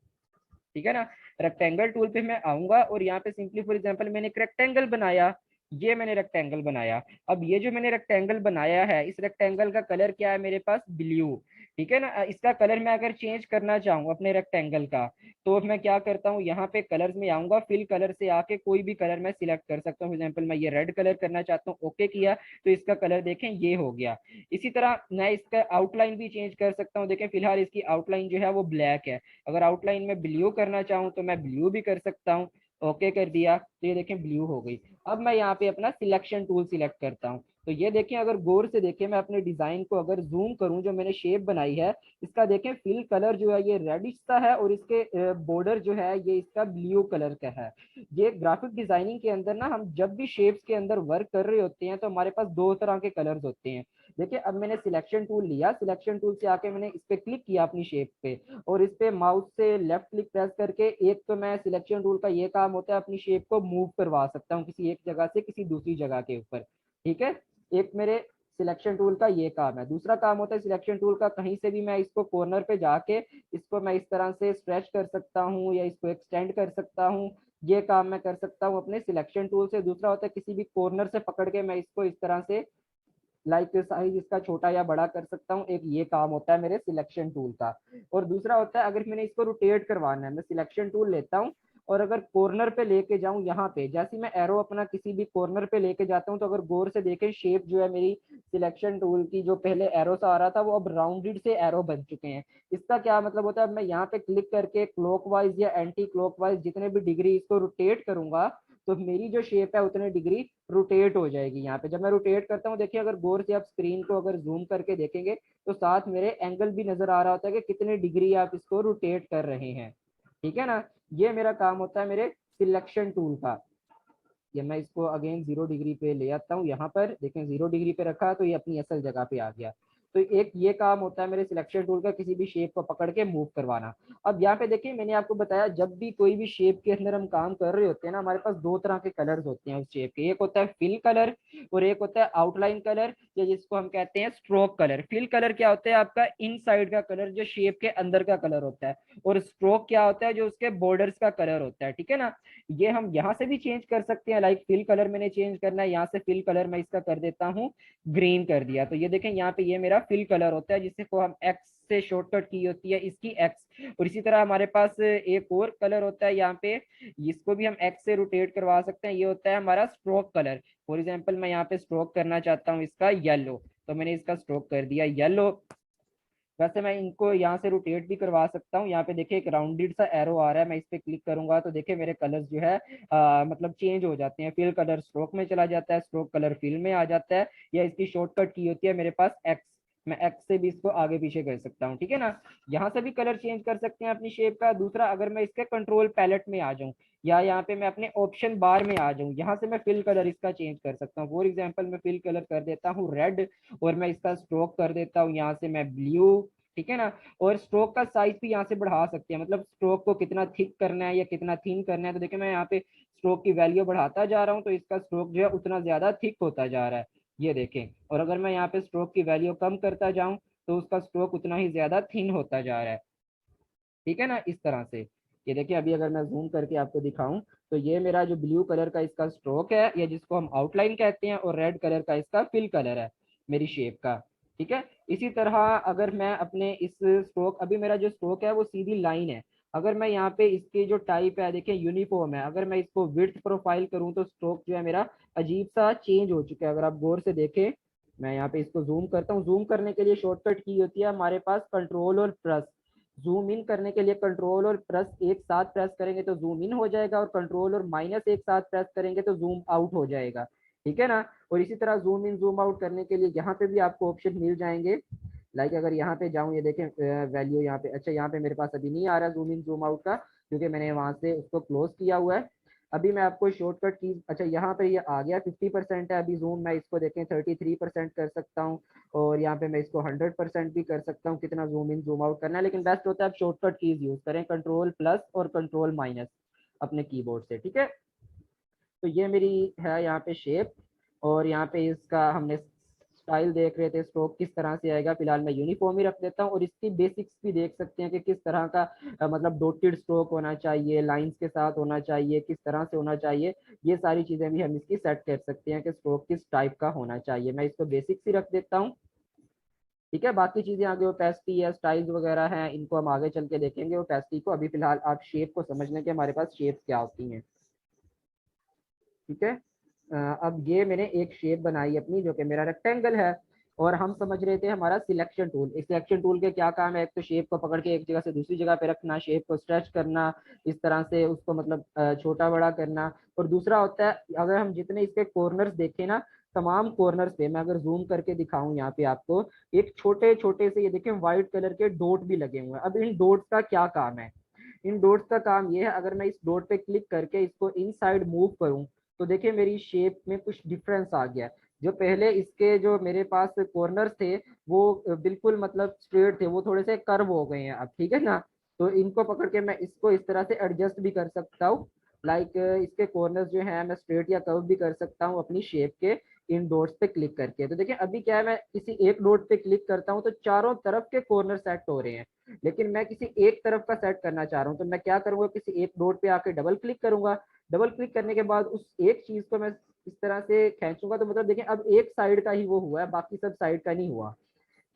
Speaker 1: ठीक है ना, रेक्टेंगल टूल पे मैं आऊंगा और यहाँ पे सिंपली फॉर एग्जांपल मैंने एक रेक्टेंगल बनाया। ये मैंने रेक्टेंगल बनाया। अब ये जो मैंने रेक्टेंगल बनाया है, इस रेक्टेंगल का कलर क्या है मेरे पास, ब्लू। ठीक है ना, इसका कलर मैं अगर चेंज करना चाहूँ अपने रेक्टेंगल का, तो मैं क्या करता हूँ, यहाँ पे कलर्स में आऊंगा, फिल कलर से आके कोई भी कलर मैं सिलेक्ट कर सकता हूँ। एग्जाम्पल मैं ये रेड कलर करना चाहता हूँ, ओके किया तो इसका कलर देखें ये हो गया। इसी तरह मैं इसका आउटलाइन भी चेंज कर सकता हूँ। देखें फिलहाल इसकी आउटलाइन जो है वो ब्लैक है, अगर आउटलाइन में ब्लू करना चाहूँ तो मैं ब्लू भी कर सकता हूँ। ओके कर दिया तो ये देखें ब्लू हो गई। अब मैं यहाँ पे अपना सिलेक्शन टूल सिलेक्ट करता हूँ, तो ये देखें अगर गौर से देखें, मैं अपने डिजाइन को अगर जूम करूं, जो मैंने शेप बनाई है इसका देखें फिल कलर जो है ये रेडिश सा है, और इसके बॉर्डर जो है ये इसका ब्लू कलर का है। ये ग्राफिक डिजाइनिंग के अंदर ना, हम जब भी शेप्स के अंदर वर्क कर रहे होते हैं तो हमारे पास दो तरह के कलर्स होते हैं। देखिए अब मैंने सिलेक्शन टूल लिया, सिलेक्शन टूल से आके मैंने इस पे क्लिक किया अपनी शेप पे, और इस पे माउस से लेफ्ट क्लिक प्रेस करके, एक तो मैं सिलेक्शन टूल का ये काम होता है अपनी शेप को मूव करवा सकता हूँ किसी एक जगह से किसी दूसरी जगह के ऊपर। ठीक है, एक मेरे सिलेक्शन टूल का ये काम है। दूसरा काम होता है सिलेक्शन टूल का, कहीं से भी मैं इसको कॉर्नर पे जाके इसको मैं इस तरह से स्ट्रेच कर सकता हूँ या इसको एक्सटेंड कर सकता हूँ। ये काम मैं कर सकता हूँ अपने सिलेक्शन टूल से। दूसरा होता है किसी भी कॉर्नर से पकड़ के मैं इसको इस तरह से लाइक साइज इसका छोटा या बड़ा कर सकता हूँ, एक ये काम होता है मेरे सिलेक्शन टूल का। और दूसरा होता है अगर मैंने इसको रोटेट करवाना है, मैं सिलेक्शन टूल लेता हूँ और अगर कॉर्नर पे लेके जाऊं, यहाँ पे जैसे मैं एरो अपना किसी भी कॉर्नर पे लेके जाता हूँ, तो अगर गौर से देखें शेप जो है मेरी सिलेक्शन टूल की, जो पहले एरो से आ रहा था वो अब राउंडेड से एरो बन चुके हैं। इसका क्या मतलब होता है, अब मैं यहाँ पे क्लिक करके क्लॉकवाइज या एंटी क्लॉकवाइज जितने भी डिग्री इसको रोटेट करूंगा, तो मेरी जो शेप है उतने डिग्री रोटेट हो जाएगी। यहाँ पे जब मैं रोटेट करता हूँ, देखिए अगर गौर से आप स्क्रीन को अगर जूम करके देखेंगे तो साथ मेरे एंगल भी नजर आ रहा होता है कि कितने डिग्री आप इसको रोटेट कर रहे हैं। ठीक है ना, ये मेरा काम होता है मेरे सिलेक्शन टूल का। ये मैं इसको अगेन 0 डिग्री पे ले आता हूँ, यहाँ पर देखें 0 डिग्री पे रखा तो ये अपनी असल जगह पे आ गया। तो एक ये काम होता है मेरे सिलेक्शन टूल का, किसी भी शेप को पकड़ के मूव करवाना। अब यहाँ पे देखिए मैंने आपको बताया जब भी कोई भी शेप के अंदर हम काम कर रहे होते हैं ना, हमारे पास दो तरह के कलर्स होते हैं उस शेप के, एक होता है फिल कलर और एक होता है आउटलाइन कलर, या जिसको हम कहते हैं स्ट्रोक कलर। फिल कलर क्या होता है, आपका इनसाइड का कलर जो शेप के अंदर का कलर होता है, और स्ट्रोक क्या होता है, जो उसके बॉर्डर्स का कलर होता है। ठीक है ना, ये हम यहाँ से भी चेंज कर सकते हैं, लाइक फिल कलर मैंने चेंज करना है, यहाँ से फिल कलर मैं इसका कर देता हूँ ग्रीन कर दिया, तो ये देखें यहाँ पे ये मेरा फिल कलर होता है, जिसे को हम एक्स से शॉर्टकट की होती है इसकी एक्स। और इसी तरह हमारे पास एक और कलर होता है यहाँ पे, इसको भी हम एक्स से रोटेट करवा सकते हैं, ये होता है हमारा स्ट्रोक कलर। फॉर एग्जाम्पल मैं यहाँ पे स्ट्रोक करना चाहता हूँ इसका येलो, तो मैंने इसका स्ट्रोक कर दिया येलो। वैसे मैं इनको यहाँ से रोटेट भी करवा सकता हूँ। यहाँ पे देखिए एक राउंडेड सा एरो आ रहा है, मैं इस पे क्लिक करूंगा तो देखिए मेरे कलर्स जो है मतलब चेंज हो जाते हैं। फिल कलर स्ट्रोक में चला जाता है, स्ट्रोक कलर फिल में आ जाता है, या इसकी शॉर्टकट की होती है मेरे पास एक्स, मैं एक्स से भी इसको आगे पीछे कर सकता हूँ। ठीक है ना, यहाँ से भी कलर चेंज कर सकते हैं अपनी शेप का। दूसरा अगर मैं इसके कंट्रोल पैलेट में आ जाऊँ या यहाँ पे मैं अपने ऑप्शन बार में आ जाऊँ, यहाँ से मैं फिल कलर इसका चेंज कर सकता हूँ। फॉर एग्जाम्पल मैं फिल कलर कर देता हूँ रेड, और मैं इसका स्ट्रोक कर देता हूँ यहाँ से मैं ब्लू। ठीक है ना, और स्ट्रोक का साइज भी यहाँ से बढ़ा सकते हैं, मतलब स्ट्रोक को कितना थिक करना है या कितना थिन करना है। तो देखिए मैं यहाँ पे स्ट्रोक की वैल्यू बढ़ाता जा रहा हूँ तो इसका स्ट्रोक जो है उतना ज्यादा थिक होता जा रहा है, ये देखें। और अगर मैं यहाँ पे स्ट्रोक की वैल्यू कम करता जाऊं तो उसका स्ट्रोक उतना ही ज्यादा थिन होता जा रहा है, ठीक है ना, इस तरह से। ये देखिए अभी अगर मैं जूम करके आपको दिखाऊं तो ये मेरा जो ब्लू कलर का इसका स्ट्रोक है, या जिसको हम आउटलाइन कहते हैं, और रेड कलर का इसका फिल कलर है मेरी शेप का, ठीक है। इसी तरह अगर मैं अपने इस स्ट्रोक, अभी मेरा जो स्ट्रोक है वो सीधी लाइन है, अगर मैं यहाँ पे इसकी जो टाइप है देखिए यूनिफॉर्म है, अगर मैं इसको विड्थ प्रोफाइल करूँ तो स्ट्रोक जो है मेरा अजीब सा चेंज हो चुका है। अगर आप गौर से देखें, मैं यहाँ पे इसको जूम करता हूँ, जूम करने के लिए शॉर्टकट की होती है हमारे पास कंट्रोल और प्लस। जूम इन करने के लिए कंट्रोल और प्लस एक साथ प्रेस करेंगे तो जूम इन हो जाएगा, और कंट्रोल और माइनस एक साथ प्रेस करेंगे तो जूम आउट हो जाएगा, ठीक है ना। और इसी तरह जूम इन जूम आउट करने के लिए यहाँ पे भी आपको ऑप्शन मिल जाएंगे। लाइक अगर यहाँ पे जाऊँ, ये देखें वैल्यू यहाँ पे, अच्छा यहाँ पे मेरे पास अभी नहीं आ रहा जूम इन जूम आउट का, क्योंकि मैंने वहां से उसको क्लोज किया हुआ है। अभी मैं आपको शॉर्टकट की, अच्छा यहाँ पे ये आ गया 50% है अभी जूम, मैं इसको देखें 33% कर सकता हूँ, और यहाँ पे मैं इसको 100% भी कर सकता हूँ, कितना जूम इन जूम आउट करना है। लेकिन बेस्ट होता है आप शॉर्टकट कीज यूज करें, कंट्रोल प्लस और कंट्रोल माइनस अपने कीबोर्ड से, ठीक है। तो ये मेरी है यहाँ पे शेप, और यहाँ पे इसका हमने स्टाइल देख रहे थे, स्ट्रोक किस तरह से आएगा। फिलहाल मैं यूनिफॉर्म ही रख देता हूँ, और इसकी बेसिक्स भी देख सकते हैं कि किस तरह का मतलब डॉटेड स्ट्रोक होना चाहिए, लाइंस के साथ होना चाहिए, किस तरह से होना चाहिए, ये सारी चीजें भी हम इसकी सेट कर सकते हैं कि स्ट्रोक किस टाइप का होना चाहिए। मैं इसको बेसिक्स ही रख देता हूँ, ठीक है। बाकी चीजें आगे ओपेसिटी है, स्टाइल्स वगैरह हैं, इनको हम आगे चल के देखेंगे ओपेसिटी को। अभी फिलहाल आप शेप को समझने के हमारे पास शेप क्या होती हैं, ठीक है। अब ये मैंने एक शेप बनाई अपनी जो कि मेरा रेक्टेंगल है, और हम समझ रहे थे हमारा सिलेक्शन टूल। इस सिलेक्शन टूल के क्या काम है, एक तो शेप को पकड़ के एक जगह से दूसरी जगह पे रखना, शेप को स्ट्रेच करना, इस तरह से उसको मतलब छोटा बड़ा करना, और दूसरा होता है अगर हम जितने इसके कॉर्नर्स देखें ना, तमाम कॉर्नर्स पे मैं अगर जूम करके दिखाऊं यहाँ पे आपको, एक छोटे छोटे से ये देखें व्हाइट कलर के डॉट भी लगे हुए हैं। अब इन डॉट्स का क्या काम है, इन डॉट्स का काम ये है, अगर मैं इस डॉट पे क्लिक करके इसको इनसाइड मूव करूं तो देखिए मेरी शेप में कुछ डिफरेंस आ गया। जो पहले इसके जो मेरे पास कॉर्नर्स थे वो बिल्कुल मतलब स्ट्रेट थे, वो थोड़े से कर्व हो गए हैं अब, ठीक है ना। तो इनको पकड़ के मैं इसको इस तरह से एडजस्ट भी कर सकता हूँ। लाइक इसके कॉर्नर्स जो है मैं स्ट्रेट या कर्व भी कर सकता हूँ अपनी शेप के इन डॉट्स पे क्लिक करके। तो देखिए अभी क्या है, मैं किसी एक डॉट पे क्लिक करता हूँ तो चारों तरफ के कॉर्नर सेट हो रहे हैं, लेकिन मैं किसी एक तरफ का सेट करना चाह रहा हूँ तो मैं क्या करूंगा, किसी एक डॉट पे आके डबल क्लिक करूंगा। डबल क्लिक करने के बाद उस एक चीज को मैं इस तरह से खींचूंगा तो मतलब देखिए अब एक साइड का ही वो हुआ है, बाकी सब साइड का नहीं हुआ,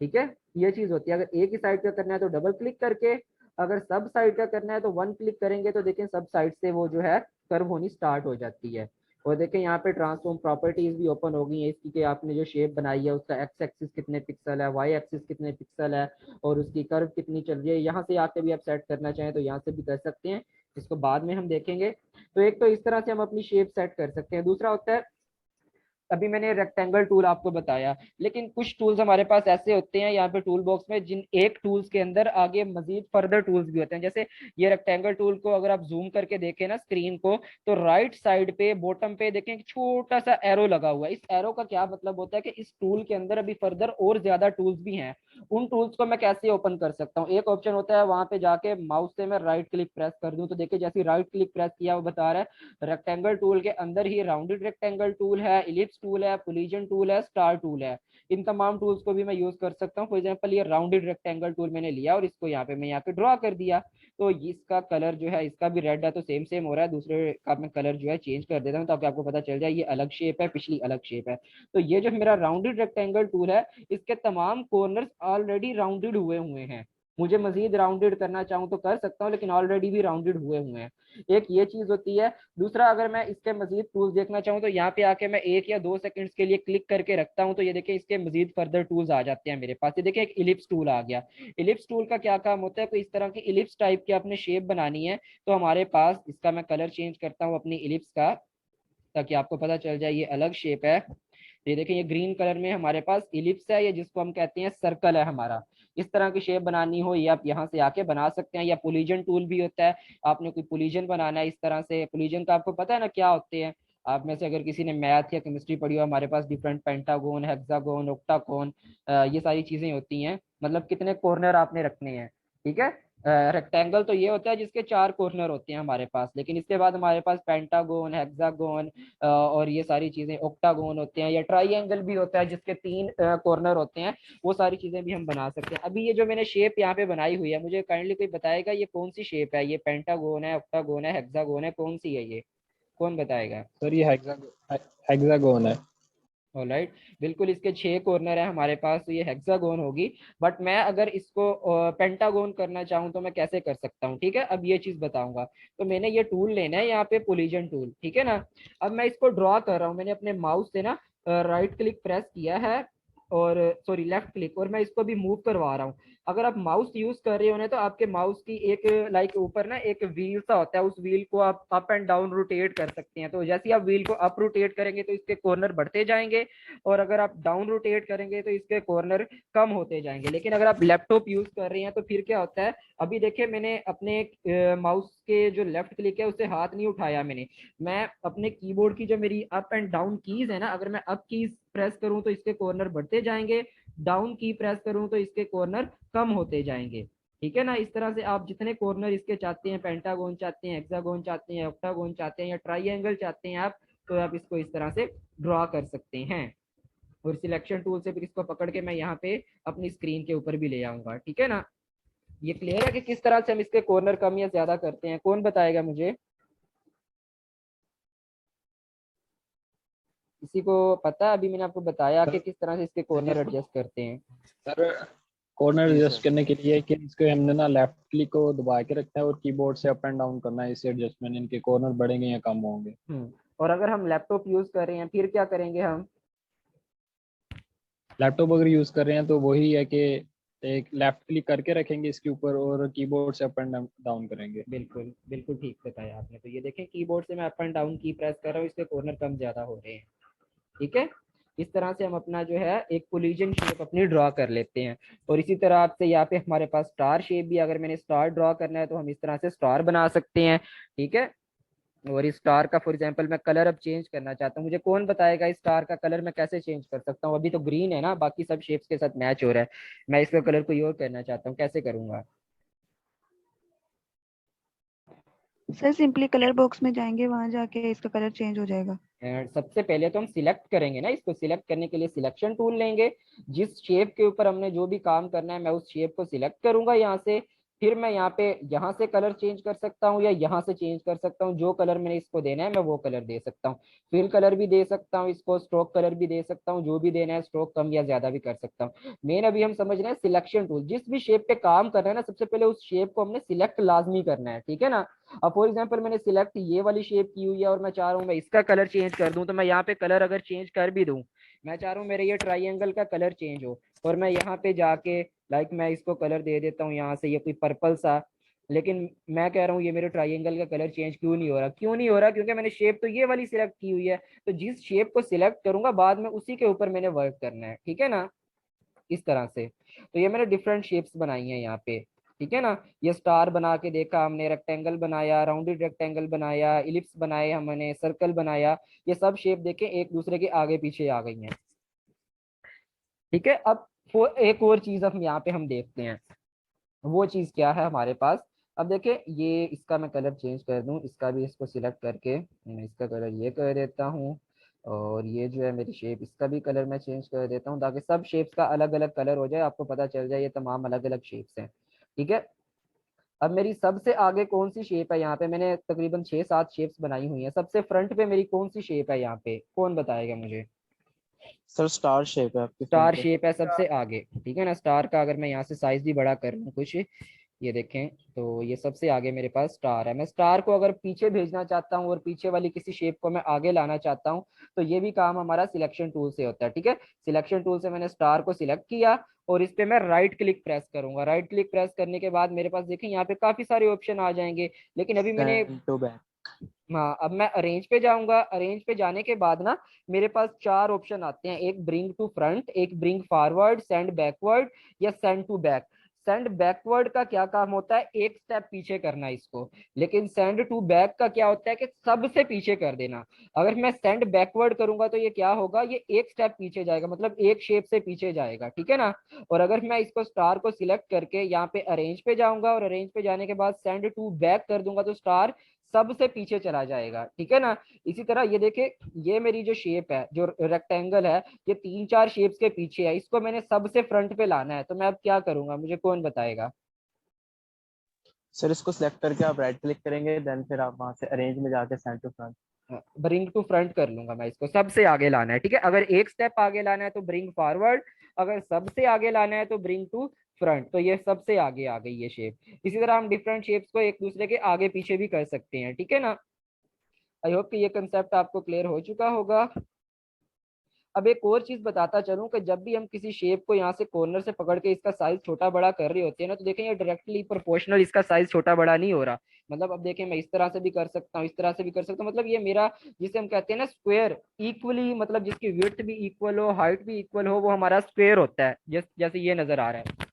Speaker 1: ठीक है। ये चीज होती है, अगर एक ही साइड का करना है तो डबल क्लिक करके, अगर सब साइड का करना है तो वन क्लिक करेंगे तो देखिए सब साइड से वो जो है कर्व होनी स्टार्ट हो जाती है। और देखें यहाँ पे ट्रांसफॉर्म प्रॉपर्टीज भी ओपन हो गई है इसकी, कि आपने जो शेप बनाई है उसका एक्स एक्सिस कितने पिक्सल है, वाई एक्सिस कितने पिक्सल है, और उसकी कर्व कितनी चल रही है। यहाँ से आके भी आप सेट करना चाहें तो यहाँ से भी कर सकते हैं, इसको बाद में हम देखेंगे। तो एक तो इस तरह से हम अपनी शेप सेट कर सकते हैं। दूसरा होता है, अभी मैंने रेक्टेंगल टूल आपको बताया, लेकिन कुछ टूल्स हमारे पास ऐसे होते हैं यहाँ पे टूल बॉक्स में, जिन एक टूल्स के अंदर आगे मजीद फर्दर टूल्स भी होते हैं। जैसे ये रेक्टेंगल टूल को अगर आप जूम करके देखें ना स्क्रीन को, तो राइट साइड पे बॉटम पे देखें एक छोटा सा एरो लगा हुआ है। इस एरो का क्या मतलब होता है कि इस टूल के अंदर अभी फर्दर और ज्यादा टूल्स भी हैं। उन टूल्स को मैं कैसे ओपन कर सकता हूँ, एक ऑप्शन होता है वहां पे जाके माउस से मैं राइट क्लिक प्रेस कर दूं, तो देखिए जैसे राइट क्लिक प्रेस किया वो बता रहा है रेक्टेंगल टूल के अंदर ही राउंडेड रेक्टेंगल टूल है, इलिप्स टूल है, कोलिजन टूल है, स्टार टूल है। इन तमाम टूल्स को भी मैं यूज कर सकता हूँ। फॉर एग्जांपल ये राउंडेड रेक्टेंगल टूल मैंने लिया और इसको यहाँ पे मैं यहाँ पे ड्रॉ कर दिया, तो इसका कलर जो है इसका भी रेड है तो सेम सेम हो रहा है, दूसरे का मैं कलर जो है चेंज कर देता हूँ ताकि आपको पता चल जाए ये अलग शेप है, पिछली अलग शेप है। तो ये जो मेरा राउंडेड रेक्टेंगल टूल है इसके तमाम कॉर्नर्स ऑलरेडी राउंडेड हुए हुए हैं। मुझे मजीद राउंडेड करना चाहूँ तो कर सकता हूँ, लेकिन ऑलरेडी भी राउंडेड हुए हुए हैं। एक ये चीज होती है। दूसरा, अगर मैं इसके मजीद टूल्स देखना चाहूँ तो यहाँ पे आके मैं 1 या 2 सेकंड्स के लिए क्लिक करके रखता हूँ तो ये देखिए इसके मजीद फर्दर टूल्स आ जाते हैं मेरे पास। ये देखिए एक इलिप्स टूल आ गया। इलिप्स टूल का क्या काम होता है, कोई इस तरह की इलिप्स टाइप की आपने शेप बनानी है तो हमारे पास, इसका मैं कलर चेंज करता हूँ अपनी इलिप्स का ताकि आपको पता चल जाए ये अलग शेप है। ये देखें ये ग्रीन कलर में हमारे पास इलिप्स है, ये जिसको हम कहते हैं सर्कल है हमारा। इस तरह की शेप बनानी हो ये आप यहाँ से आके बना सकते हैं। या पोलीजन टूल भी होता है, आपने कोई पोलीजन बनाना है इस तरह से। पोलीजन का आपको पता है ना क्या होते हैं, आप में से अगर किसी ने मैथ या केमिस्ट्री पढ़ी हो, हमारे पास डिफरेंट पेंटागोन, हेक्सागोन, ऑक्टागोन, ये सारी चीजें होती हैं, मतलब कितने कॉर्नर आपने रखने हैं, ठीक है। रेक्टेंगल तो ये होता है जिसके 4 कॉर्नर होते हैं हमारे पास, लेकिन इसके बाद हमारे पास पेंटागोन, हेक्सागोन और ये सारी चीजें, ऑक्टागोन होते हैं, या ट्राइएंगल भी होता है जिसके 3 कॉर्नर होते हैं। वो सारी चीजें भी हम बना सकते हैं। अभी ये जो मैंने शेप यहाँ पे बनाई हुई है, मुझे काइंडली कोई बताएगा ये कौन सी शेप है? ये पेंटागोन है, ऑक्टागोन है, हेक्सागोन है, कौन सी है ये? कौन बताएगा?
Speaker 9: सर ये हेक्सागोन है।
Speaker 1: ऑलराइट, बिल्कुल इसके 6 कॉर्नर है हमारे पास, तो ये हेक्सागोन होगी। बट मैं अगर इसको पेंटागोन करना चाहूँ तो मैं कैसे कर सकता हूँ? ठीक है, अब ये चीज बताऊंगा। तो मैंने ये टूल लेना है यहाँ पे, पोलीजन टूल, ठीक है ना। अब मैं इसको ड्रॉ कर रहा हूँ, मैंने अपने माउस से ना राइट क्लिक प्रेस किया है, और सॉरी लेफ्ट क्लिक, और मैं इसको भी मूव करवा रहा हूँ। अगर आप माउस यूज कर रहे हो ना, तो आपके माउस की एक लाइक ऊपर ना एक व्हील सा होता है, उस व्हील को आप अप एंड डाउन रोटेट कर सकते हैं। तो जैसे ही आप व्हील को अप रोटेट करेंगे तो इसके कॉर्नर बढ़ते जाएंगे, और अगर आप डाउन रोटेट करेंगे तो इसके कॉर्नर कम होते जाएंगे। लेकिन अगर आप लैपटॉप यूज कर रहे हैं तो फिर क्या होता है, अभी देखिए मैंने अपने माउस के जो लेफ्ट क्लिक है उससे हाथ नहीं उठाया मैंने, मैं अपने कीबोर्ड की जो मेरी अप एंड डाउन कीज है ना, अगर मैं अप कीज प्रेस करूं तो इसके कॉर्नर बढ़ते जाएंगे, डाउन की प्रेस करूं तो इसके कॉर्नर कम होते जाएंगे। ठीक है ना। इस तरह से आप जितने कॉर्नर इसके चाहते हैं, पेंटागोन चाहते हैं, हेक्सागोन चाहते हैं, ऑक्टागोन चाहते हैं, या ट्राइएंगल चाहते हैं आप, तो आप इसको इस तरह से ड्रॉ कर सकते हैं। और सिलेक्शन टूल से फिर इसको पकड़ के मैं यहाँ पे अपनी स्क्रीन के ऊपर भी ले आऊंगा। ठीक है ना। ये क्लियर है कि किस तरह से हम इसके कॉर्नर कम या ज्यादा करते हैं? कौन बताएगा मुझे? किसी को पता है? अभी मैंने आपको बताया कि किस तरह से इसके कॉर्नर एडजस्ट करते हैं।
Speaker 9: सर कॉर्नर एडजस्ट करने के लिए कि इसको हमने ना लेफ्ट क्लिक को दबा के रखना है और कीबोर्ड से अप एंड डाउन करना है, इससे एडजस्टमेंट इनके कॉर्नर बढ़ेंगे या कम होंगे।
Speaker 1: और अगर हम लैपटॉप यूज कर रहे हैं फिर क्या करेंगे हम?
Speaker 9: लैपटॉप अगर यूज कर रहे हैं तो वही है कि एक लेफ्ट क्लिक करके रखेंगे इसके ऊपर और कीबोर्ड से अप एंड डाउन करेंगे।
Speaker 1: बिल्कुल बिल्कुल ठीक बताया आपने। तो ये देखें कीबोर्ड से मैं अप एंड डाउन की प्रेस कर रहा हूँ, इसके कॉर्नर कम ज्यादा हो रहे हैं। ठीक है। इस तरह से हम अपना जो है एक कोलिजन शेप अपनी ड्रॉ कर लेते हैं। और इसी तरह आपसे यहाँ पे हमारे पास स्टार शेप भी, अगर मैंने स्टार ड्रॉ करना है तो हम इस तरह से स्टार बना सकते हैं। ठीक है। और इस स्टार का फॉर एग्जांपल मैं कलर अब चेंज करना चाहता हूँ, मुझे कौन बताएगा इस स्टार का कलर मैं कैसे चेंज कर सकता हूँ? अभी तो ग्रीन है ना, बाकी सब शेप्स के साथ मैच हो रहा है, मैं इसका कलर कोई और करना चाहता हूँ, कैसे करूंगा?
Speaker 5: सर सिंपली कलर बॉक्स में जाएंगे, वहां जाके इसका कलर चेंज हो जाएगा।
Speaker 1: सबसे पहले तो हम सिलेक्ट करेंगे ना, इसको सिलेक्ट करने के लिए सिलेक्शन टूल लेंगे। जिस शेप के ऊपर हमने जो भी काम करना है मैं उस शेप को सिलेक्ट करूंगा यहाँ से। फिर मैं यहाँ से कलर चेंज कर सकता हूँ या यहाँ से चेंज कर सकता हूँ, जो कलर मैंने इसको देना है मैं वो कलर दे सकता हूँ। फिल कलर भी दे सकता हूँ, इसको स्ट्रोक कलर भी दे सकता हूँ, जो भी देना है, स्ट्रोक कम या ज्यादा भी कर सकता हूँ। मेन अभी हम समझ रहे हैं सिलेक्शन टूल, जिस भी शेप पे काम कर रहे हैं ना सबसे पहले उस शेप को हमने सिलेक्ट लाजमी करना है। ठीक है ना। अब फॉर एग्जाम्पल मैंने सिलेक्ट ये वाली शेप की हुई है और मैं चाह रहा हूँ मैं इसका कलर चेंज कर दूं, तो मैं यहाँ पे कलर अगर चेंज कर भी दूं, मैं चाह रहा हूँ मेरे ये ट्राइएंगल का कलर चेंज हो, और मैं यहाँ पे जाके लाइक मैं इसको कलर दे देता हूँ यहाँ से, ये कोई पर्पल सा। लेकिन मैं कह रहा हूँ ये मेरे ट्राइएंगल का कलर चेंज क्यों नहीं हो रहा? क्यों नहीं हो रहा? क्योंकि मैंने शेप तो ये वाली सिलेक्ट की हुई है। तो जिस शेप को सिलेक्ट करूंगा बाद में उसी के ऊपर मैंने वर्क करना है। ठीक है ना। इस तरह से तो ये मैंने डिफरेंट शेप्स बनाई हैं यहाँ पे। ठीक है ना। ये स्टार बना के देखा हमने, रेक्टेंगल बनाया, राउंडेड रेक्टेंगल बनाया, इलिप्स बनाए हमने, सर्कल बनाया। ये सब शेप देखे एक दूसरे के आगे पीछे आ गई हैं। ठीक है। अब एक और चीज हम यहाँ पे हम देखते हैं, वो चीज क्या है हमारे पास। अब देखिए ये इसका मैं कलर चेंज कर दूं, इसका भी इसको सिलेक्ट करके मैं इसका कलर ये कर देता हूँ। और ये जो है मेरी शेप, इसका भी कलर मैं चेंज कर देता हूँ ताकि सब शेप्स का अलग अलग कलर हो जाए, आपको पता चल जाए ये तमाम अलग अलग शेप्स हैं। ठीक है। अब मेरी सबसे आगे कौन सी शेप है? यहाँ पे मैंने तकरीबन 6-7 शेप्स बनाई हुई हैं, सबसे फ्रंट पे मेरी कौन सी शेप है यहाँ पे? कौन बताएगा मुझे?
Speaker 4: सर स्टार शेप है आपके
Speaker 1: स्टार
Speaker 4: फ्रंट पे।
Speaker 1: शेप है सबसे आगे। ठीक है ना। स्टार का अगर मैं यहाँ से साइज भी बड़ा कर लूँ कुछ, ये देखें तो ये सबसे आगे मेरे पास स्टार है। मैं स्टार को अगर पीछे भेजना चाहता हूँ और पीछे वाली किसी शेप को मैं आगे लाना चाहता हूँ, तो ये भी काम हमारा सिलेक्शन टूल से होता है। ठीक है। सिलेक्शन टूल से मैंने स्टार को सिलेक्ट किया और इस पे मैं राइट क्लिक प्रेस करूंगा। राइट क्लिक प्रेस करने के बाद मेरे पास देखें यहाँ पे काफी सारे ऑप्शन आ जाएंगे, लेकिन अभी मैंने
Speaker 4: सेंड टू बैक।
Speaker 1: हाँ, अब मैं अरेंज पे जाऊंगा। अरेंज पे जाने के बाद ना मेरे पास 4 ऑप्शन आते हैं, एक ब्रिंग टू फ्रंट, एक ब्रिंग फॉरवर्ड, सेंड बैकवर्ड या send to back. Send backward का क्या काम होता है, एक स्टेप पीछे करना इसको, लेकिन सेंड टू बैक का क्या होता है कि सबसे पीछे कर देना। अगर मैं सेंड बैकवर्ड करूंगा तो ये क्या होगा, ये एक स्टेप पीछे जाएगा, मतलब एक शेप से पीछे जाएगा, ठीक है ना। और अगर मैं इसको स्टार को सिलेक्ट करके यहाँ पे अरेंज पे जाऊंगा और अरेंज पे जाने के बाद सेंड टू बैक कर दूंगा तो स्टार सबसे पीछे चला जाएगा, ठीक है ना। इसी तरह ये देखे, ये मेरी जो शेप है, जो रेक्टेंगल है, ये 3-4 शेप्स के पीछे है, इसको मैंने सबसे फ्रंट पे लाना है, तो मैं अब क्या करूंगा, मुझे कौन बताएगा।
Speaker 4: सर इसको सिलेक्ट करके आप राइट क्लिक करेंगे, देन फिर आप वहां से अरेंज में जाके send to front.
Speaker 1: Bring to front कर लूंगा मैं, इसको सबसे आगे लाना है, ठीक है। अगर एक स्टेप आगे लाना है तो ब्रिंग फॉरवर्ड, अगर सबसे आगे लाना है तो ब्रिंग टू फ्रंट। तो ये सबसे आगे आ गई ये शेप। इसी तरह हम डिफरेंट शेप्स को एक दूसरे के आगे पीछे भी कर सकते हैं, ठीक है ना। आई होप कि ये कंसेप्ट आपको क्लियर हो चुका होगा। अब एक और चीज बताता चलूं कि जब भी हम किसी शेप को यहाँ से कॉर्नर से पकड़ के इसका साइज छोटा बड़ा कर रहे होते हैं ना, तो देखें ये डायरेक्टली प्रोपोर्शनल इसका साइज छोटा बड़ा नहीं हो रहा। मतलब अब देखें, मैं इस तरह से भी कर सकता हूँ, इस तरह से भी कर सकता हूँ, मतलब ये मेरा, जिसे हम कहते हैं ना स्क्वायर, इक्वली, मतलब जिसकी विड्थ भी इक्वल हो, हाइट भी इक्वल हो, वो हमारा स्क्वायर होता है, जैसे ये नजर आ रहा है।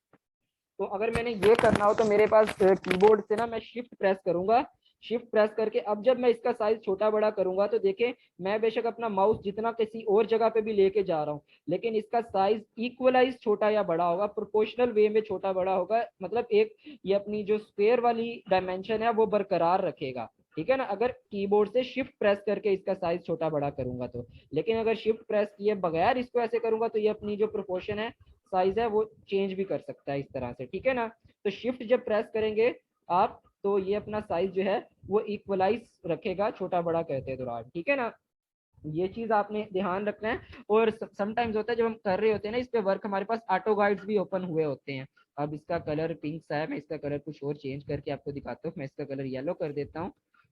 Speaker 1: तो अगर मैंने ये करना हो तो मेरे पास कीबोर्ड से ना मैं शिफ्ट प्रेस करूंगा, शिफ्ट प्रेस करके अब जब मैं इसका साइज छोटा बड़ा करूंगा तो देखें, मैं बेशक अपना माउस जितना किसी और जगह पे भी लेके जा रहा हूँ, लेकिन इसका साइज इक्वलाइज छोटा या बड़ा होगा, प्रोपोर्शनल वे में छोटा बड़ा होगा। मतलब एक, ये अपनी जो स्क्वायर वाली डायमेंशन है वो बरकरार रखेगा, ठीक है ना, अगर कीबोर्ड से शिफ्ट प्रेस करके इसका साइज छोटा बड़ा करूंगा तो। लेकिन अगर शिफ्ट प्रेस किए बगैर इसको ऐसे करूंगा तो ये अपनी जो प्रोपोर्शन है, साइज है, वो चेंज भी कर सकता है इस तरह से, ठीक है ना। तो शिफ्ट जब प्रेस करेंगे आप, तो ये अपना साइज जो है वो इक्वलाइज रखेगा छोटा बड़ा करते दौरान, ठीक है ना। ये चीज आपने ध्यान रखना है। और समटाइम्स होता है जब हम कर रहे होते हैं ना इस पे वर्क, हमारे पास ऑटो गाइड्स भी ओपन हुए होते हैं। अब इसका कलर पिंक सा है, मैं इसका कलर कुछ और चेंज करके आपको दिखाता हूँ। मैं इसका कलर येलो कर देता हूँ,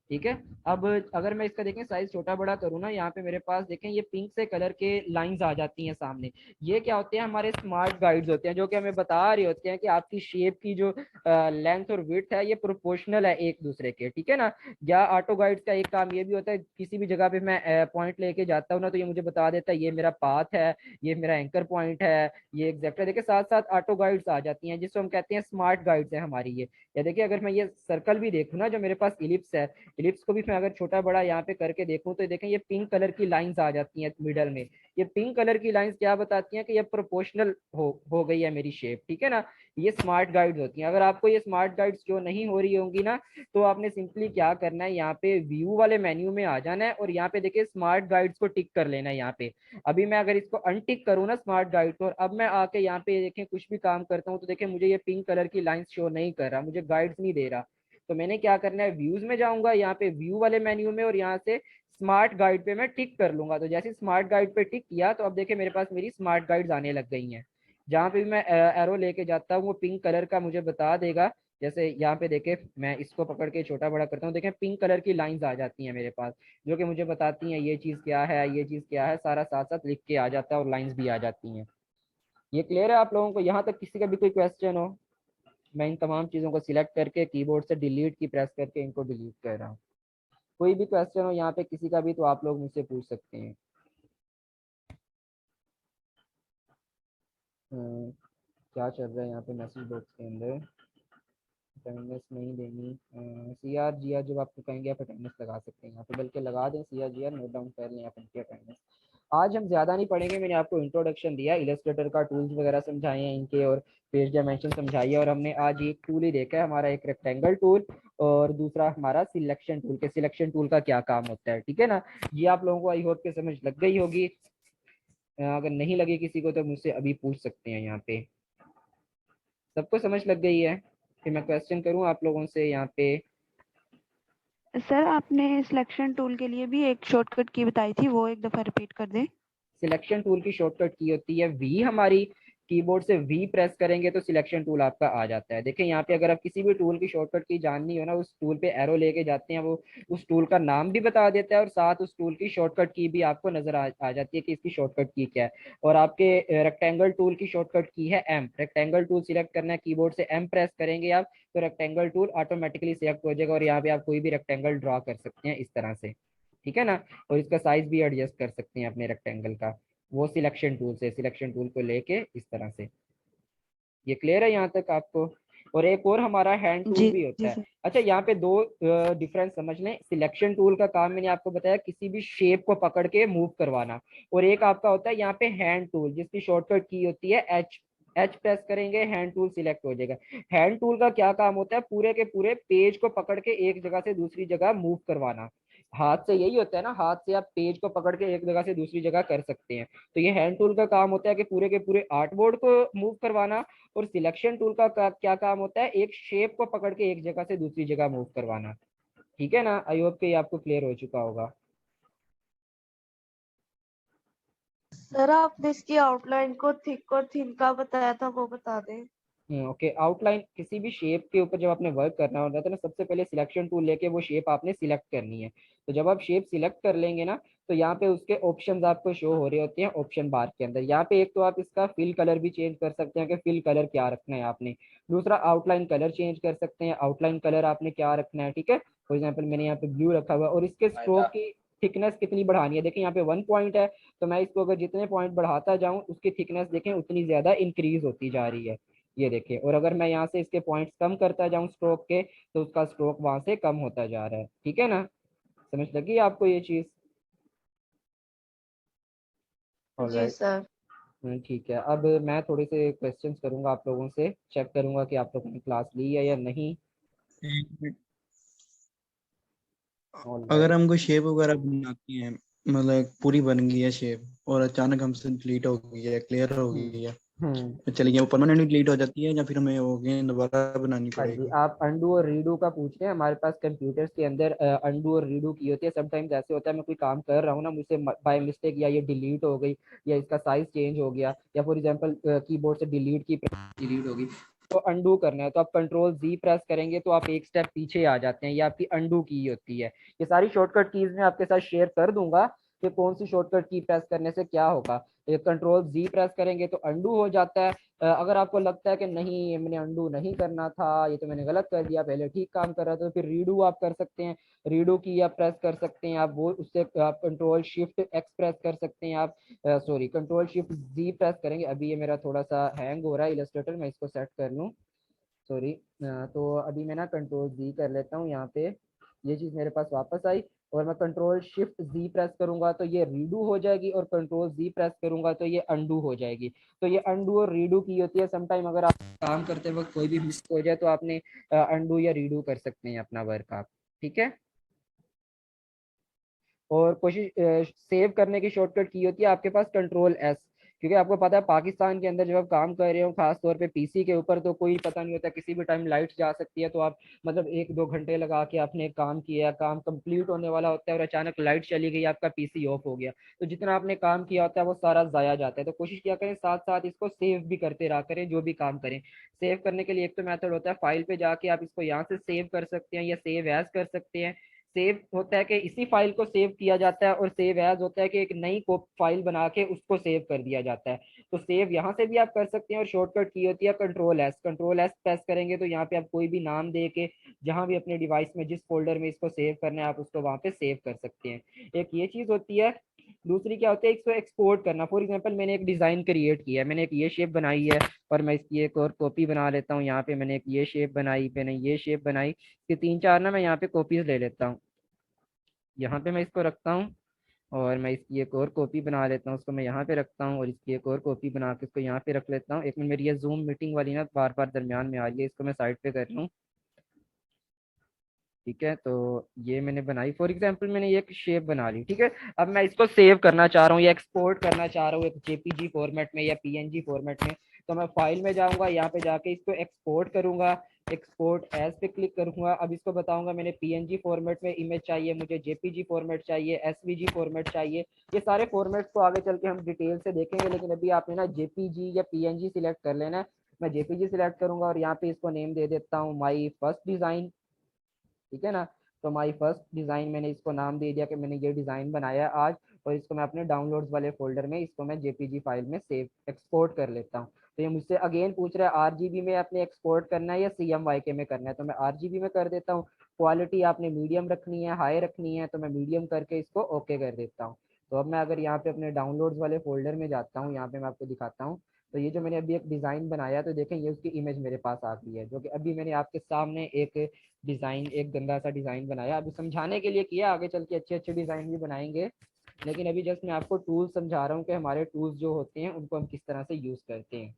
Speaker 1: ठीक है। अब अगर मैं इसका देखें साइज छोटा बड़ा करूँ ना, यहाँ पे मेरे पास देखें ये पिंक से कलर के लाइंस आ जाती हैं सामने। ये क्या होते हैं, हमारे स्मार्ट गाइड्स होते हैं, जो कि हमें बता रहे होते हैं कि आपकी शेप की जो लेंथ और विड्थ है ये प्रोपोर्शनल है एक दूसरे के, ठीक है ना। या ऑटो गाइड्स का एक काम ये भी होता है, किसी भी जगह पे मैं पॉइंट लेके जाता हूँ ना, तो ये मुझे बता देता है ये मेरा पाथ है, ये मेरा एंकर पॉइंट है, ये एग्जैक्ट है। देखिए साथ साथ ऑटो गाइड्स आ जाती हैं, जिसको हम कहते हैं स्मार्ट गाइड्स है हमारी ये। या देखिए अगर मैं ये सर्कल भी देखूँ ना, जो मेरे पास इलिप्स है, इलिप्स को भी मैं अगर छोटा बड़ा यहाँ पे करके देखूं तो देखें ये पिंक कलर की लाइंस आ जाती हैं मिडल में। ये पिंक कलर की लाइंस क्या बताती हैं कि ये प्रोपोर्शनल हो गई है मेरी शेप, ठीक है ना। ये स्मार्ट गाइड्स होती हैं। अगर आपको ये स्मार्ट गाइड्स जो नहीं हो रही होंगी ना, तो आपने सिंपली क्या करना है, यहाँ पे व्यू वाले मेन्यू में आ जाना है और यहाँ पे देखिए स्मार्ट गाइड्स को टिक कर लेना है यहाँ पे। अभी मैं अगर इसको अनटिक करूँ ना स्मार्ट गाइड को, और अब मैं आके यहाँ पे देखें कुछ भी काम करता हूँ, तो देखें मुझे ये पिंक कलर की लाइंस शो नहीं कर रहा, मुझे गाइड्स नहीं दे रहा। तो मैंने क्या करना है, व्यूज में जाऊंगा, यहाँ पे व्यू वाले मेन्यू में, और यहाँ से स्मार्ट गाइड पे मैं टिक कर लूंगा। तो जैसे स्मार्ट गाइड पे टिक किया तो अब देखिए मेरे पास मेरी स्मार्ट गाइड्स आने लग गई हैं। जहाँ पे भी मैं एरो लेके जाता हूँ वो पिंक कलर का मुझे बता देगा। जैसे यहाँ पे देखे, मैं इसको पकड़ के छोटा बड़ा करता हूँ, देखें पिंक कलर की लाइंस आ जाती हैं मेरे पास, जो कि मुझे बताती हैं ये चीज क्या है, ये चीज क्या है, सारा साथ साथ लिख के आ जाता है और लाइंस भी आ जाती हैं। ये क्लियर है आप लोगों को, यहाँ तक किसी का भी कोई क्वेश्चन हो। मैं इन तमाम चीज़ों को सिलेक्ट करके कीबोर्ड से डिलीट की प्रेस करके इनको डिलीट कर रहा हूँ। कोई भी क्वेश्चन हो यहाँ पे किसी का भी, तो आप लोग मुझसे पूछ सकते हैं। क्या चल रहा है यहाँ पे मैसेज बॉक्स के अंदर, अटेंडेंस नहीं देनी। सी आर जी आर जब आपको कहेंगे आप अटेंडेंस लगा सकते हैं यहाँ पे, बल्कि लगा दें C R G R, note down कर लें आप इनकी अटेंडेंस। आज हम ज़्यादा नहीं पढ़ेंगे, मैंने आपको इंट्रोडक्शन दिया, इलस्ट्रेटर का टूल्स वगैरह समझाए हैं इनके, और पेज डायमेंशन समझाई है। और हमने आज एक टूल ही देखा है, हमारा एक रेक्टेंगल टूल और दूसरा हमारा सिलेक्शन टूल के सिलेक्शन टूल का क्या काम होता है, ठीक है ना। ये आप लोगों को आई होप के समझ लग गई होगी। अगर नहीं लगी किसी को तो मुझसे अभी पूछ सकते हैं। यहाँ पे सबको समझ लग गई है कि मैं क्वेश्चन करूं आप लोगों से यहाँ पे।
Speaker 5: सर आपने सिलेक्शन टूल के लिए भी एक शॉर्टकट की बताई थी, वो एक दफा रिपीट कर दें।
Speaker 1: सिलेक्शन टूल की शॉर्टकट की होती है वी, हमारी कीबोर्ड से वी प्रेस करेंगे तो सिलेक्शन टूल आपका आ जाता है। देखिए यहाँ पे अगर आप किसी भी टूल की शॉर्टकट की जाननी हो ना, उस टूल पे एरो लेके जाते हैं, वो उस टूल का नाम भी बता देता है और साथ उस टूल की शॉर्टकट की भी आपको नजर आ जाती है कि इसकी शॉर्टकट की क्या है। और आपके रेक्टेंगल टूल की शॉर्टकट की है एम। रेक्टेंगल टूल सिलेक्ट करना है, कीबोर्ड से एम प्रेस करेंगे आप तो रेक्टेंगल टूल ऑटोमेटिकली सिलेक्ट हो जाएगा और यहाँ पे आप कोई भी रेक्टेंगल ड्रॉ कर सकते हैं इस तरह से, ठीक है ना। और इसका साइज भी एडजस्ट कर सकते हैं अपने रेक्टेंगल का, वो सिलेक्शन टूल से, सिलेक्शन टूल को लेके इस तरह से। ये क्लियर है यहाँ तक आपको? और एक और हमारा हैंड टूल
Speaker 5: जी
Speaker 1: भी होता
Speaker 5: जी
Speaker 1: है।
Speaker 5: सर।
Speaker 1: अच्छा, यहाँ पे दो डिफरेंस समझ लें। सिलेक्शन टूल का काम मैंने आपको बताया किसी भी शेप को पकड़ के मूव करवाना, और एक आपका होता है यहाँ पे हैंड टूल, जिसकी शॉर्टकट की होती है एच। एच प्रेस करेंगे, हैंड टूल सिलेक्ट हो जाएगा। हैंड टूल का क्या काम होता है? पूरे के पूरे पेज को पकड़ के एक जगह से दूसरी जगह मूव करवाना। हाथ से यही होता है ना, हाथ से आप पेज को पकड़ के एक जगह से दूसरी जगह कर सकते हैं। तो ये हैंड टूल का काम होता है कि पूरे के पूरे आर्ट बोर्ड को मूव करवाना। और सिलेक्शन टूल का क्या काम होता है? एक शेप को पकड़ के एक जगह से दूसरी जगह मूव करवाना। ठीक है ना? आई होप कि ये आपको क्लियर हो चुका होगा।
Speaker 10: सर आपने इसकी आउटलाइन को थिक और थिन का बताया था, वो बता दें।
Speaker 1: ओके, आउटलाइन किसी भी शेप के ऊपर जब आपने वर्क करना होता है तो ना, सबसे पहले सिलेक्शन टूल लेके वो शेप आपने सिलेक्ट करनी है। तो जब आप शेप सिलेक्ट कर लेंगे ना, तो यहाँ पे उसके ऑप्शंस आपको शो हो रहे होते हैं ऑप्शन बार के अंदर। यहाँ पे एक तो आप इसका फिल कलर भी चेंज कर सकते हैं कि फिल कलर क्या रखना है आपने। दूसरा, आउटलाइन कलर चेंज कर सकते हैं, आउटलाइन कलर आपने क्या रखना है। ठीक है, फॉर एग्जाम्पल मैंने यहाँ पे ब्लू रखा हुआ है, और इसके स्ट्रोक की थिकनेस कितनी बढ़ानी है। देखिए यहाँ पे 1 पॉइंट है, तो मैं इसको अगर जितने पॉइंट बढ़ाता जाऊं, उसकी थिकनेस देखें उतनी ज्यादा इंक्रीज होती जा रही है। ये देखिए, और अगर मैं यहाँ से इसके पॉइंट्स कम करता जाऊं स्ट्रोक के, तो उसका स्ट्रोक वहां से कम होता जा रहा है। ठीक है ना? समझ लगी आपको ये चीज?
Speaker 10: जी
Speaker 1: ऑलराइट।
Speaker 10: सर।
Speaker 1: ठीक है, अब मैं थोड़े से क्वेश्चंस करूंगा आप लोगों से, चेक करूंगा कि आप लोगों ने क्लास ली है या नहीं।
Speaker 7: एक मिनट, अगर
Speaker 1: ऑलराइट।
Speaker 7: हमको शेप वगैरह बनाती है, मतलब पूरी बन गई है शेप और अचानक हमसे डिलीट हो गई है, क्लियर हो गई है,
Speaker 1: हम्म।
Speaker 7: तो चलिए वो परमानेंटली डिलीट हो जाती है या फिर हमें वो अगेन दोबारा बनानी
Speaker 1: हाँ जी,
Speaker 7: पड़ेगी?
Speaker 1: आप अंडू और रीडू का पूछ रहे हैं। हमारे पास कंप्यूटर्स के अंदर अंडू और रीडू की होती है। समटाइम्स ऐसे होता है, मैं कोई काम कर रहा हूँ ना, मुझसे बाय मिस्टेक या ये डिलीट हो गई, या इसका साइज चेंज हो गया, या फॉर एग्जांपल कीबोर्ड से डिलीट की डिलीट हो गई, तो अंडू करना है तो आप कंट्रोल जी प्रेस करेंगे तो आप एक स्टेप पीछे आ जाते हैं। ये आपकी अंडू की होती है। ये सारी शॉर्टकट कीज मैं आपके साथ शेयर कर दूंगा कि कौन सी शॉर्टकट की प्रेस करने से क्या होगा। ये कंट्रोल जी प्रेस करेंगे तो अंडू हो जाता है। अगर आपको लगता है कि नहीं, ये मैंने अंडू नहीं करना था, ये तो मैंने गलत कर दिया, पहले ठीक काम कर रहा था, तो फिर रीडू आप कर सकते हैं। रीडू की आप प्रेस कर सकते हैं, आप वो उससे आप कंट्रोल शिफ्ट एक्स प्रेस कर सकते हैं। आप सॉरी, कंट्रोल शिफ्ट जी प्रेस करेंगे। अभी ये मेरा थोड़ा सा हैंग हो रहा है इलस्ट्रेटर, मैं इसको सेट कर लूँ। सॉरी। तो अभी मैं ना कंट्रोल जी कर लेता हूँ यहाँ पे। ये चीज़ मेरे पास वापस आई, और मैं कंट्रोल शिफ्ट जी प्रेस करूंगा तो ये रीडू हो जाएगी, और कंट्रोल जी प्रेस करूंगा तो ये अंडू हो जाएगी। तो ये अंडू और रीडू की होती है। समटाइम अगर आप काम करते वक्त कोई भी मिस हो जाए तो आपने अंडू या रीडू कर सकते हैं अपना वर्क आप। ठीक है? और कोशिश सेव करने की शॉर्टकट की होती है आपके पास कंट्रोल एस। क्योंकि आपको पता है पाकिस्तान के अंदर जब आप काम कर रहे हो, खास तौर पे पीसी के ऊपर, तो कोई पता नहीं होता, किसी भी टाइम लाइट जा सकती है। तो आप मतलब 1-2 घंटे लगा के आपने काम किया, काम कंप्लीट होने वाला होता है, और अचानक लाइट चली गई, आपका पीसी ऑफ हो गया, तो जितना आपने काम किया होता है वो सारा जाया जाता है। तो कोशिश किया करें साथ साथ इसको सेव भी करते रहा करें जो भी काम करें। सेव करने के लिए एक तो मेथड होता है, फाइल पे जाके आप इसको यहाँ से सेव कर सकते हैं या सेव एज कर सकते हैं। सेव होता है कि इसी फाइल को सेव किया जाता है, और सेव एज होता है कि एक नई फाइल बना के उसको सेव कर दिया जाता है। तो सेव यहाँ से भी आप कर सकते हैं, और शॉर्टकट की होती है control S. Control S press करेंगे तो यहाँ पे आप कोई भी नाम दे के जहाँ भी अपने डिवाइस में जिस फोल्डर में इसको सेव करना है आप उसको वहाँ पे सेव कर सकते हैं। एक ये चीज होती है। दूसरी क्या होती है, इसको एक्सपोर्ट करना। फॉर एग्जाम्पल मैंने एक डिजाइन क्रिएट किया है, मैंने एक ये शेप बनाई है, और मैं इसकी एक और कॉपी बना लेता हूँ। यहाँ पे मैंने एक ये शेप बनाई, मैंने ये शेप बनाई, ये 3-4 ना मैं यहाँ पे कॉपीज ले लेता हूँ। यहाँ पे मैं इसको रखता हूँ, और मैं इसकी एक और कॉपी बना लेता हूँ, उसको मैं यहाँ पे रखता हूँ, और इसकी एक और कॉपी बना के इसको यहाँ पे रख लेता हूँ। एक मिनट, मेरी ये जूम मीटिंग वाली ना बार बार दरमियान में आ रही है, इसको मैं साइड पे कर रहा हूँ। ठीक है, तो ये मैंने बनाई। फॉर एग्जांपल मैंने ये एक शेप बना ली। ठीक है, अब मैं इसको सेव करना चाह रहा हूँ या एक्सपोर्ट करना चाह रहा हूँ एक जेपीजी फॉर्मेट में या पीएनजी फॉर्मेट में। तो मैं फाइल में जाऊंगा, यहाँ पे जाके इसको एक्सपोर्ट करूंगा, एक्सपोर्ट एज पे क्लिक करूंगा। अब इसको बताऊंगा मैंने पीएनजी फॉर्मेट में इमेज चाहिए, मुझे जेपीजी फॉर्मेट चाहिए, एसवीजी फॉर्मेट चाहिए। ये सारे फॉर्मेट्स को आगे चल के हम डिटेल से देखेंगे, लेकिन अभी आपने ना जेपीजी या पीएनजी सिलेक्ट कर लेना है। मैं जेपीजी सिलेक्ट करूंगा, और यहाँ पे इसको नेम दे देता हूँ माई फर्स्ट डिजाइन। ठीक है ना? तो माई फर्स्ट डिजाइन, मैंने इसको नाम दे दिया कि मैंने ये डिजाइन बनाया आज, और इसको मैं अपने डाउनलोड्स वाले फोल्डर में इसको मैं जेपीजी फाइल में सेव एक्सपोर्ट कर लेता हूँ। तो ये मुझसे अगेन पूछ रहा है आरजीबी में अपने एक्सपोर्ट करना है या सीएमवाईके में करना है, तो मैं आरजीबी में कर देता हूँ। क्वालिटी आपने मीडियम रखनी है, हाई रखनी है, तो मैं मीडियम करके इसको ओके कर देता हूँ। तो अब मैं अगर यहाँ पे अपने डाउनलोड्स वाले फोल्डर में जाता हूँ, यहाँ पे मैं आपको दिखाता हूँ, तो ये जो मैंने अभी एक डिज़ाइन बनाया तो देखें ये उसकी इमेज मेरे पास आ गई है, जो कि अभी मैंने आपके सामने एक डिज़ाइन, एक गंदा सा डिज़ाइन बनाया, अभी समझाने के लिए किया, आगे चल के अच्छे अच्छे डिज़ाइन भी बनाएंगे, लेकिन अभी जस्ट मैं आपको टूल्स समझा रहा हूँ कि हमारे टूल्स जो होते हैं उनको हम किस तरह से यूज़ करते हैं।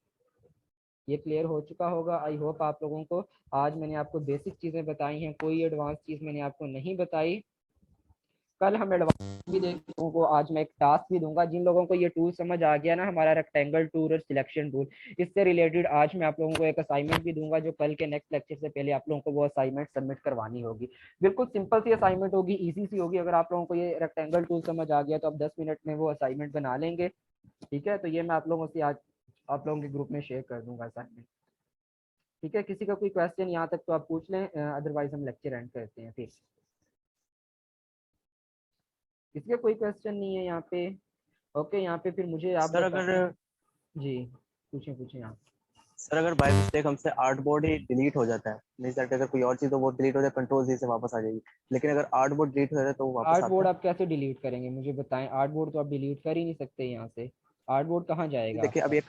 Speaker 1: ये क्लियर हो चुका होगा आई होप आप लोगों को। आज मैंने आपको बेसिक चीज़ें बताई हैं, कोई एडवांस चीज़ मैंने आपको नहीं बताई। कल हम एडवांस भी देखों को, आज मैं एक टास्क भी दूंगा। जिन लोगों को ये टूल समझ आ गया ना, हमारा रेक्टेंगल टूल और सिलेक्शन टूल, इससे रिलेटेड आज मैं आप लोगों को एक असाइनमेंट भी दूंगा, जो कल के नेक्स्ट लेक्चर से पहले आप लोगों को वो असाइनमेंट सबमिट करवानी होगी। बिल्कुल सिंपल सी असाइनमेंट होगी, इजी सी होगी। अगर आप लोगों को ये रेक्टेंगल टूल समझ आ गया तो आप 10 मिनट में वो असाइनमेंट बना लेंगे। ठीक है, तो ये मैं आप लोगों से आज आप लोगों के ग्रुप में शेयर कर दूंगा असाइनमेंट। ठीक है, किसी का कोई क्वेश्चन यहाँ तक तो आप पूछ लें, अदरवाइज हम लेक्चर एंड करते हैं। फिर किसी का कोई क्वेश्चन नहीं है यहाँ पे? ओके, यहाँ पे फिर मुझे आप
Speaker 4: सर अगर
Speaker 1: जी पूछें पूछें आप।
Speaker 4: सर अगर बाय मिस्टेक हमसे आर्ट बोर्ड ही डिलीट हो जाता है, नहीं सर अगर कोई और चीज तो वो डिलीट हो जाए, कंट्रोल जी से वापस आ जाएगी, लेकिन अगर आर्ट बोर्ड डिलीट हो जाए तो वो वापस
Speaker 1: आर्ट
Speaker 4: आता
Speaker 1: बोर्ड
Speaker 4: है?
Speaker 1: आप कैसे डिलीट करेंगे मुझे बताएं? आर्ट बोर्ड तो आप डिलीट कर ही नहीं सकते यहाँ से। आर्ट बोर्ड कहाँ जाएगा
Speaker 4: देखिए
Speaker 1: आपका?
Speaker 4: अभी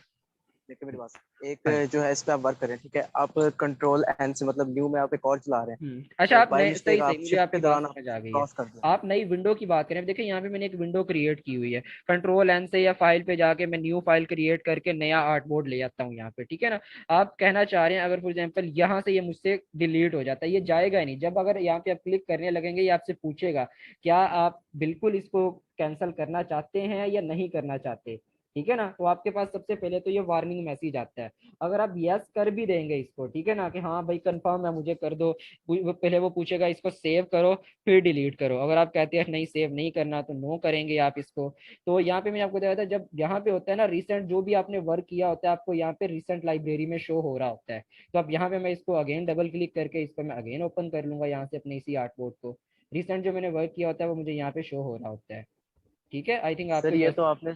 Speaker 4: देखिए मेरी बात, एक जो है इस पे आप वर्क करें, ठीक है, आप कंट्रोल एन से मतलब न्यू में आप एक और चला रहे हैं,
Speaker 1: अच्छा,
Speaker 4: तो
Speaker 1: आप
Speaker 4: बाय
Speaker 1: नए,
Speaker 4: मिस्टेक
Speaker 1: सही सही,
Speaker 4: आप
Speaker 1: मुझे
Speaker 4: शिफ्ट के
Speaker 1: आपकी बात
Speaker 4: दौरान आप
Speaker 1: समझ आ गई है।
Speaker 4: क्रॉस कर दिया।
Speaker 1: आप नई विंडो की बात करें, देखिए यहाँ पे मैंने एक विंडो क्रिएट की हुई है, कंट्रोल एन से या फाइल पे जाके मैं न्यू फाइल क्रिएट करके नया आर्ट बोर्ड ले आता हूँ यहाँ पे, ठीक है ना। आप कहना चाह रहे हैं अगर फॉर एग्जाम्पल यहाँ से ये मुझसे डिलीट हो जाता है, ये जाएगा ही नहीं। जब अगर यहाँ पे आप क्लिक करने लगेंगे, ये आपसे पूछेगा क्या आप बिल्कुल इसको कैंसिल करना चाहते हैं या नहीं करना चाहते, ठीक है ना। तो आपके पास सबसे पहले तो ये वार्निंग मैसेज आता है। अगर आप यस कर भी देंगे इसको, ठीक है ना, कि हाँ भाई कंफर्म है मुझे कर दो, पहले वो पूछेगा इसको सेव करो फिर डिलीट करो। अगर आप कहते हैं नहीं सेव नहीं करना तो नो करेंगे आप इसको। तो यहाँ पे मैंने आपको बताया था, जब यहाँ पे होता है ना रिसेंट, जो भी आपने वर्क किया होता है आपको यहाँ पे रिसेंट लाइब्रेरी में शो हो रहा होता है। तो अब यहाँ पे मैं इसको अगेन डबल क्लिक करके इसको मैं अगेन ओपन कर लूंगा यहाँ से अपने इसी आर्ट बोर्ड को। रिसेंट जो मैंने वर्क किया होता है वो मुझे यहाँ पे शो हो रहा होता है। ठीक है, आई थिंक आपको
Speaker 4: सर ये तो आपने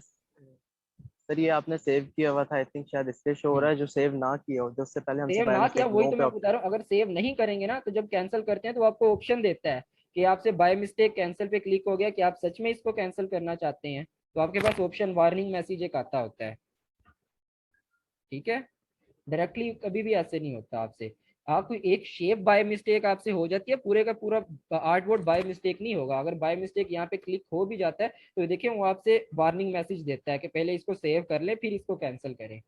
Speaker 4: सर ये आपने सेव किया हुआ था, आई थिंक शायद इसलिए शो हो रहा है, जो सेव ना किया हो, जो उससे पहले हमसे
Speaker 1: सेव
Speaker 4: बाय
Speaker 1: ना किया,
Speaker 4: मिस्टेक
Speaker 1: वही
Speaker 4: नो
Speaker 1: तो
Speaker 4: पे
Speaker 1: मैं बता रहा हूँ। अगर सेव नहीं करेंगे ना तो जब कैंसिल करते हैं तो आपको ऑप्शन देता है कि आपसे बाय मिस्टेक कैंसिल पे क्लिक हो गया, कि आप सच में इसको कैंसिल करना चाहते हैं, तो आपके पास ऑप्शन वार्निंग मैसेज एक आता होता है। ठीक है, डायरेक्टली कभी भी ऐसे नहीं होता आपसे। आपको एक शेप बाय मिस्टेक आपसे हो जाती है, पूरे का पूरा आर्ट बोर्ड बाय मिस्टेक नहीं होगा। अगर बाय मिस्टेक यहाँ पे क्लिक हो भी जाता है तो देखिए वो आपसे वार्निंग मैसेज देता है कि पहले इसको सेव कर ले फिर इसको कैंसिल करें।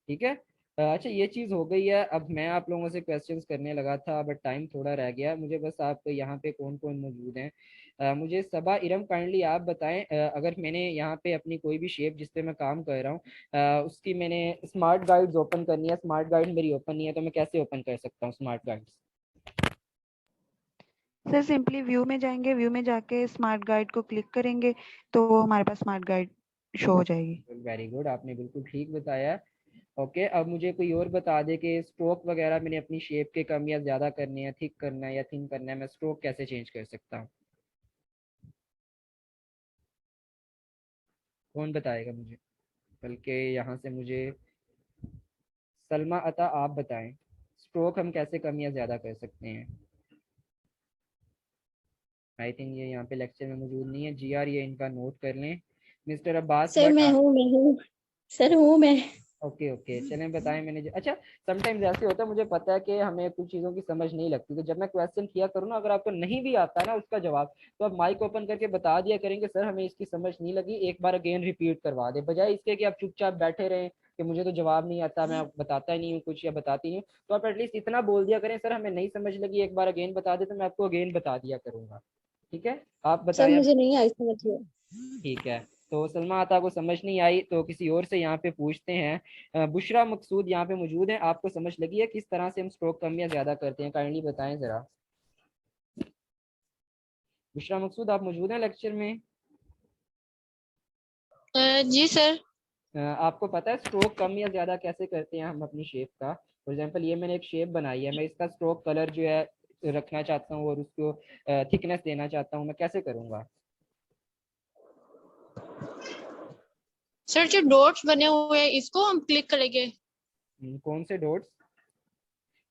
Speaker 1: ठीक है, अच्छा ये चीज़ हो गई है। अब मैं आप लोगों से क्वेश्चंस करने लगा था बट टाइम थोड़ा रह गया मुझे। बस आप यहाँ पे कौन कौन मौजूद हैं? मुझे सबा इरम काइंडली आप बताएं, अगर मैंने यहाँ पे अपनी कोई भी शेप जिस पे मैं काम कर रहा हूँ उसकी मैंने स्मार्ट गाइड्स ओपन करनी है, स्मार्ट गाइड मेरी ओपन नहीं है, तो मैं कैसे ओपन कर सकता हूँ smart guides?
Speaker 5: Sir simply view में जाएंगे, व्यू में जाके स्मार्ट गाइड को क्लिक करेंगे तो हमारे पास स्मार्ट गाइड शो हो जाएगी।
Speaker 1: वेरी गुड, आपने बिल्कुल ठीक बताया। ओके, अब मुझे कोई और बता दे कि स्ट्रोक वगैरह मैंने अपनी शेप के कम या ज़्यादा करनी है, थिक करना है या थिन करना है, मैं स्ट्रोक कैसे चेंज कर सकता हूँ? कौन बताएगा मुझे? बल्कि यहाँ से मुझे सलमा अता आप बताएं, स्ट्रोक हम कैसे कम या ज़्यादा कर सकते हैं? आई थिंक ये यहाँ पे लेक्चर में मौजूद नहीं है। जीआर ये इनका नोट कर लें। मिस्टर अब्बास
Speaker 11: सर
Speaker 1: बट
Speaker 11: मैं हूँ सर हूँ मैं।
Speaker 1: ओके ओके, चलें बताएं। मैंने अच्छा समटाइम्स ऐसे होता है, मुझे पता है कि हमें कुछ चीज़ों की समझ नहीं लगती, तो जब मैं क्वेश्चन किया करूँ ना, अगर आपको नहीं भी आता है ना उसका जवाब, तो आप माइक ओपन करके बता दिया करेंगे सर हमें इसकी समझ नहीं लगी, एक बार अगेन रिपीट करवा दे, बजाय इसके कि आप चुपचाप बैठे रहें कि मुझे तो जवाब नहीं आता, मैं बताता ही नहीं हूँ कुछ या बताती हूँ। तो आप एटलीस्ट इतना बोल दिया करें, सर हमें नहीं समझ लगी, एक बार अगेन बता दे, तो मैं आपको अगेन बता दिया करूँगा। ठीक है, आप
Speaker 11: सर
Speaker 1: बताएं।
Speaker 11: मुझे नहीं आई समझ में।
Speaker 1: ठीक है, तो सलमा आता को समझ नहीं आई तो किसी और से यहाँ पे पूछते हैं। बुशरा मकसूद यहाँ पे मौजूद है, आपको समझ लगी है किस तरह से हम स्ट्रोक कम या ज्यादा करते हैं? काइंडली बताएं जरा। बुशरा मकसूद आप मौजूद हैं लेक्चर में?
Speaker 11: जी सर।
Speaker 1: आपको पता है स्ट्रोक कम या ज्यादा कैसे करते हैं हम अपनी शेप का? फॉर एग्जांपल ये मैंने एक शेप बनाई है, मैं इसका स्ट्रोक कलर जो है रखना चाहता हूँ और उसको थिकनेस देना चाहता हूँ, मैं कैसे करूँगा?
Speaker 11: सर जो डॉट्स बने हुए हैं इसको हम क्लिक करेंगे।
Speaker 1: कौन से डॉट्स?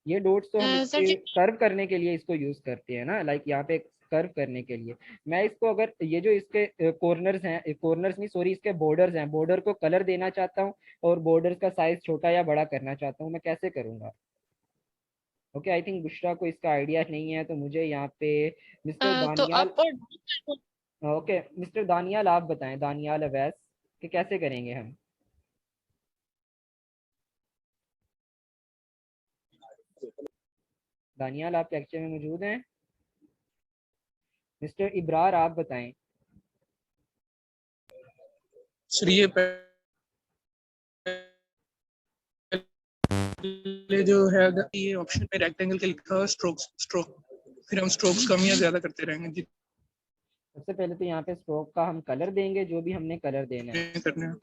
Speaker 1: ये डॉट्स तो हम
Speaker 11: सर
Speaker 1: इसके
Speaker 11: जो
Speaker 1: कर्व करने के लिए इसको यूज करते हैं ना, लाइक यहाँ पे कर्व करने के लिए। मैं इसको अगर ये जो इसके कॉर्नर्स हैं, कॉर्नर्स नहीं सॉरी, इसके बॉर्डर्स हैं, बॉर्डर को कलर देना चाहता हूँ और बॉर्डर्स का साइज छोटा या बड़ा करना चाहता हूँ, मैं कैसे करूँगा? ओके, आई थिंक बुशरा को इसका आइडिया नहीं है, तो मुझे यहाँ पे मिस्टर
Speaker 11: तो
Speaker 1: दानियाल,
Speaker 11: अप और
Speaker 1: ओके मिस्टर दानियाल आप बताएं, दानियाल अवैस, कि कैसे करेंगे हम? दानियाल आप लेक्चर में मौजूद हैं? मिस्टर इब्रार आप बताएं।
Speaker 12: सर ये जो है अगर ये ऑप्शन में रेक्टेंगल के लिखा हुआ स्ट्रोक, फिर हम स्ट्रोक्स कम या ज्यादा करते रहेंगे।
Speaker 1: सबसे पहले तो यहाँ पे स्ट्रोक का हम कलर देंगे, जो भी हमने कलर देना है।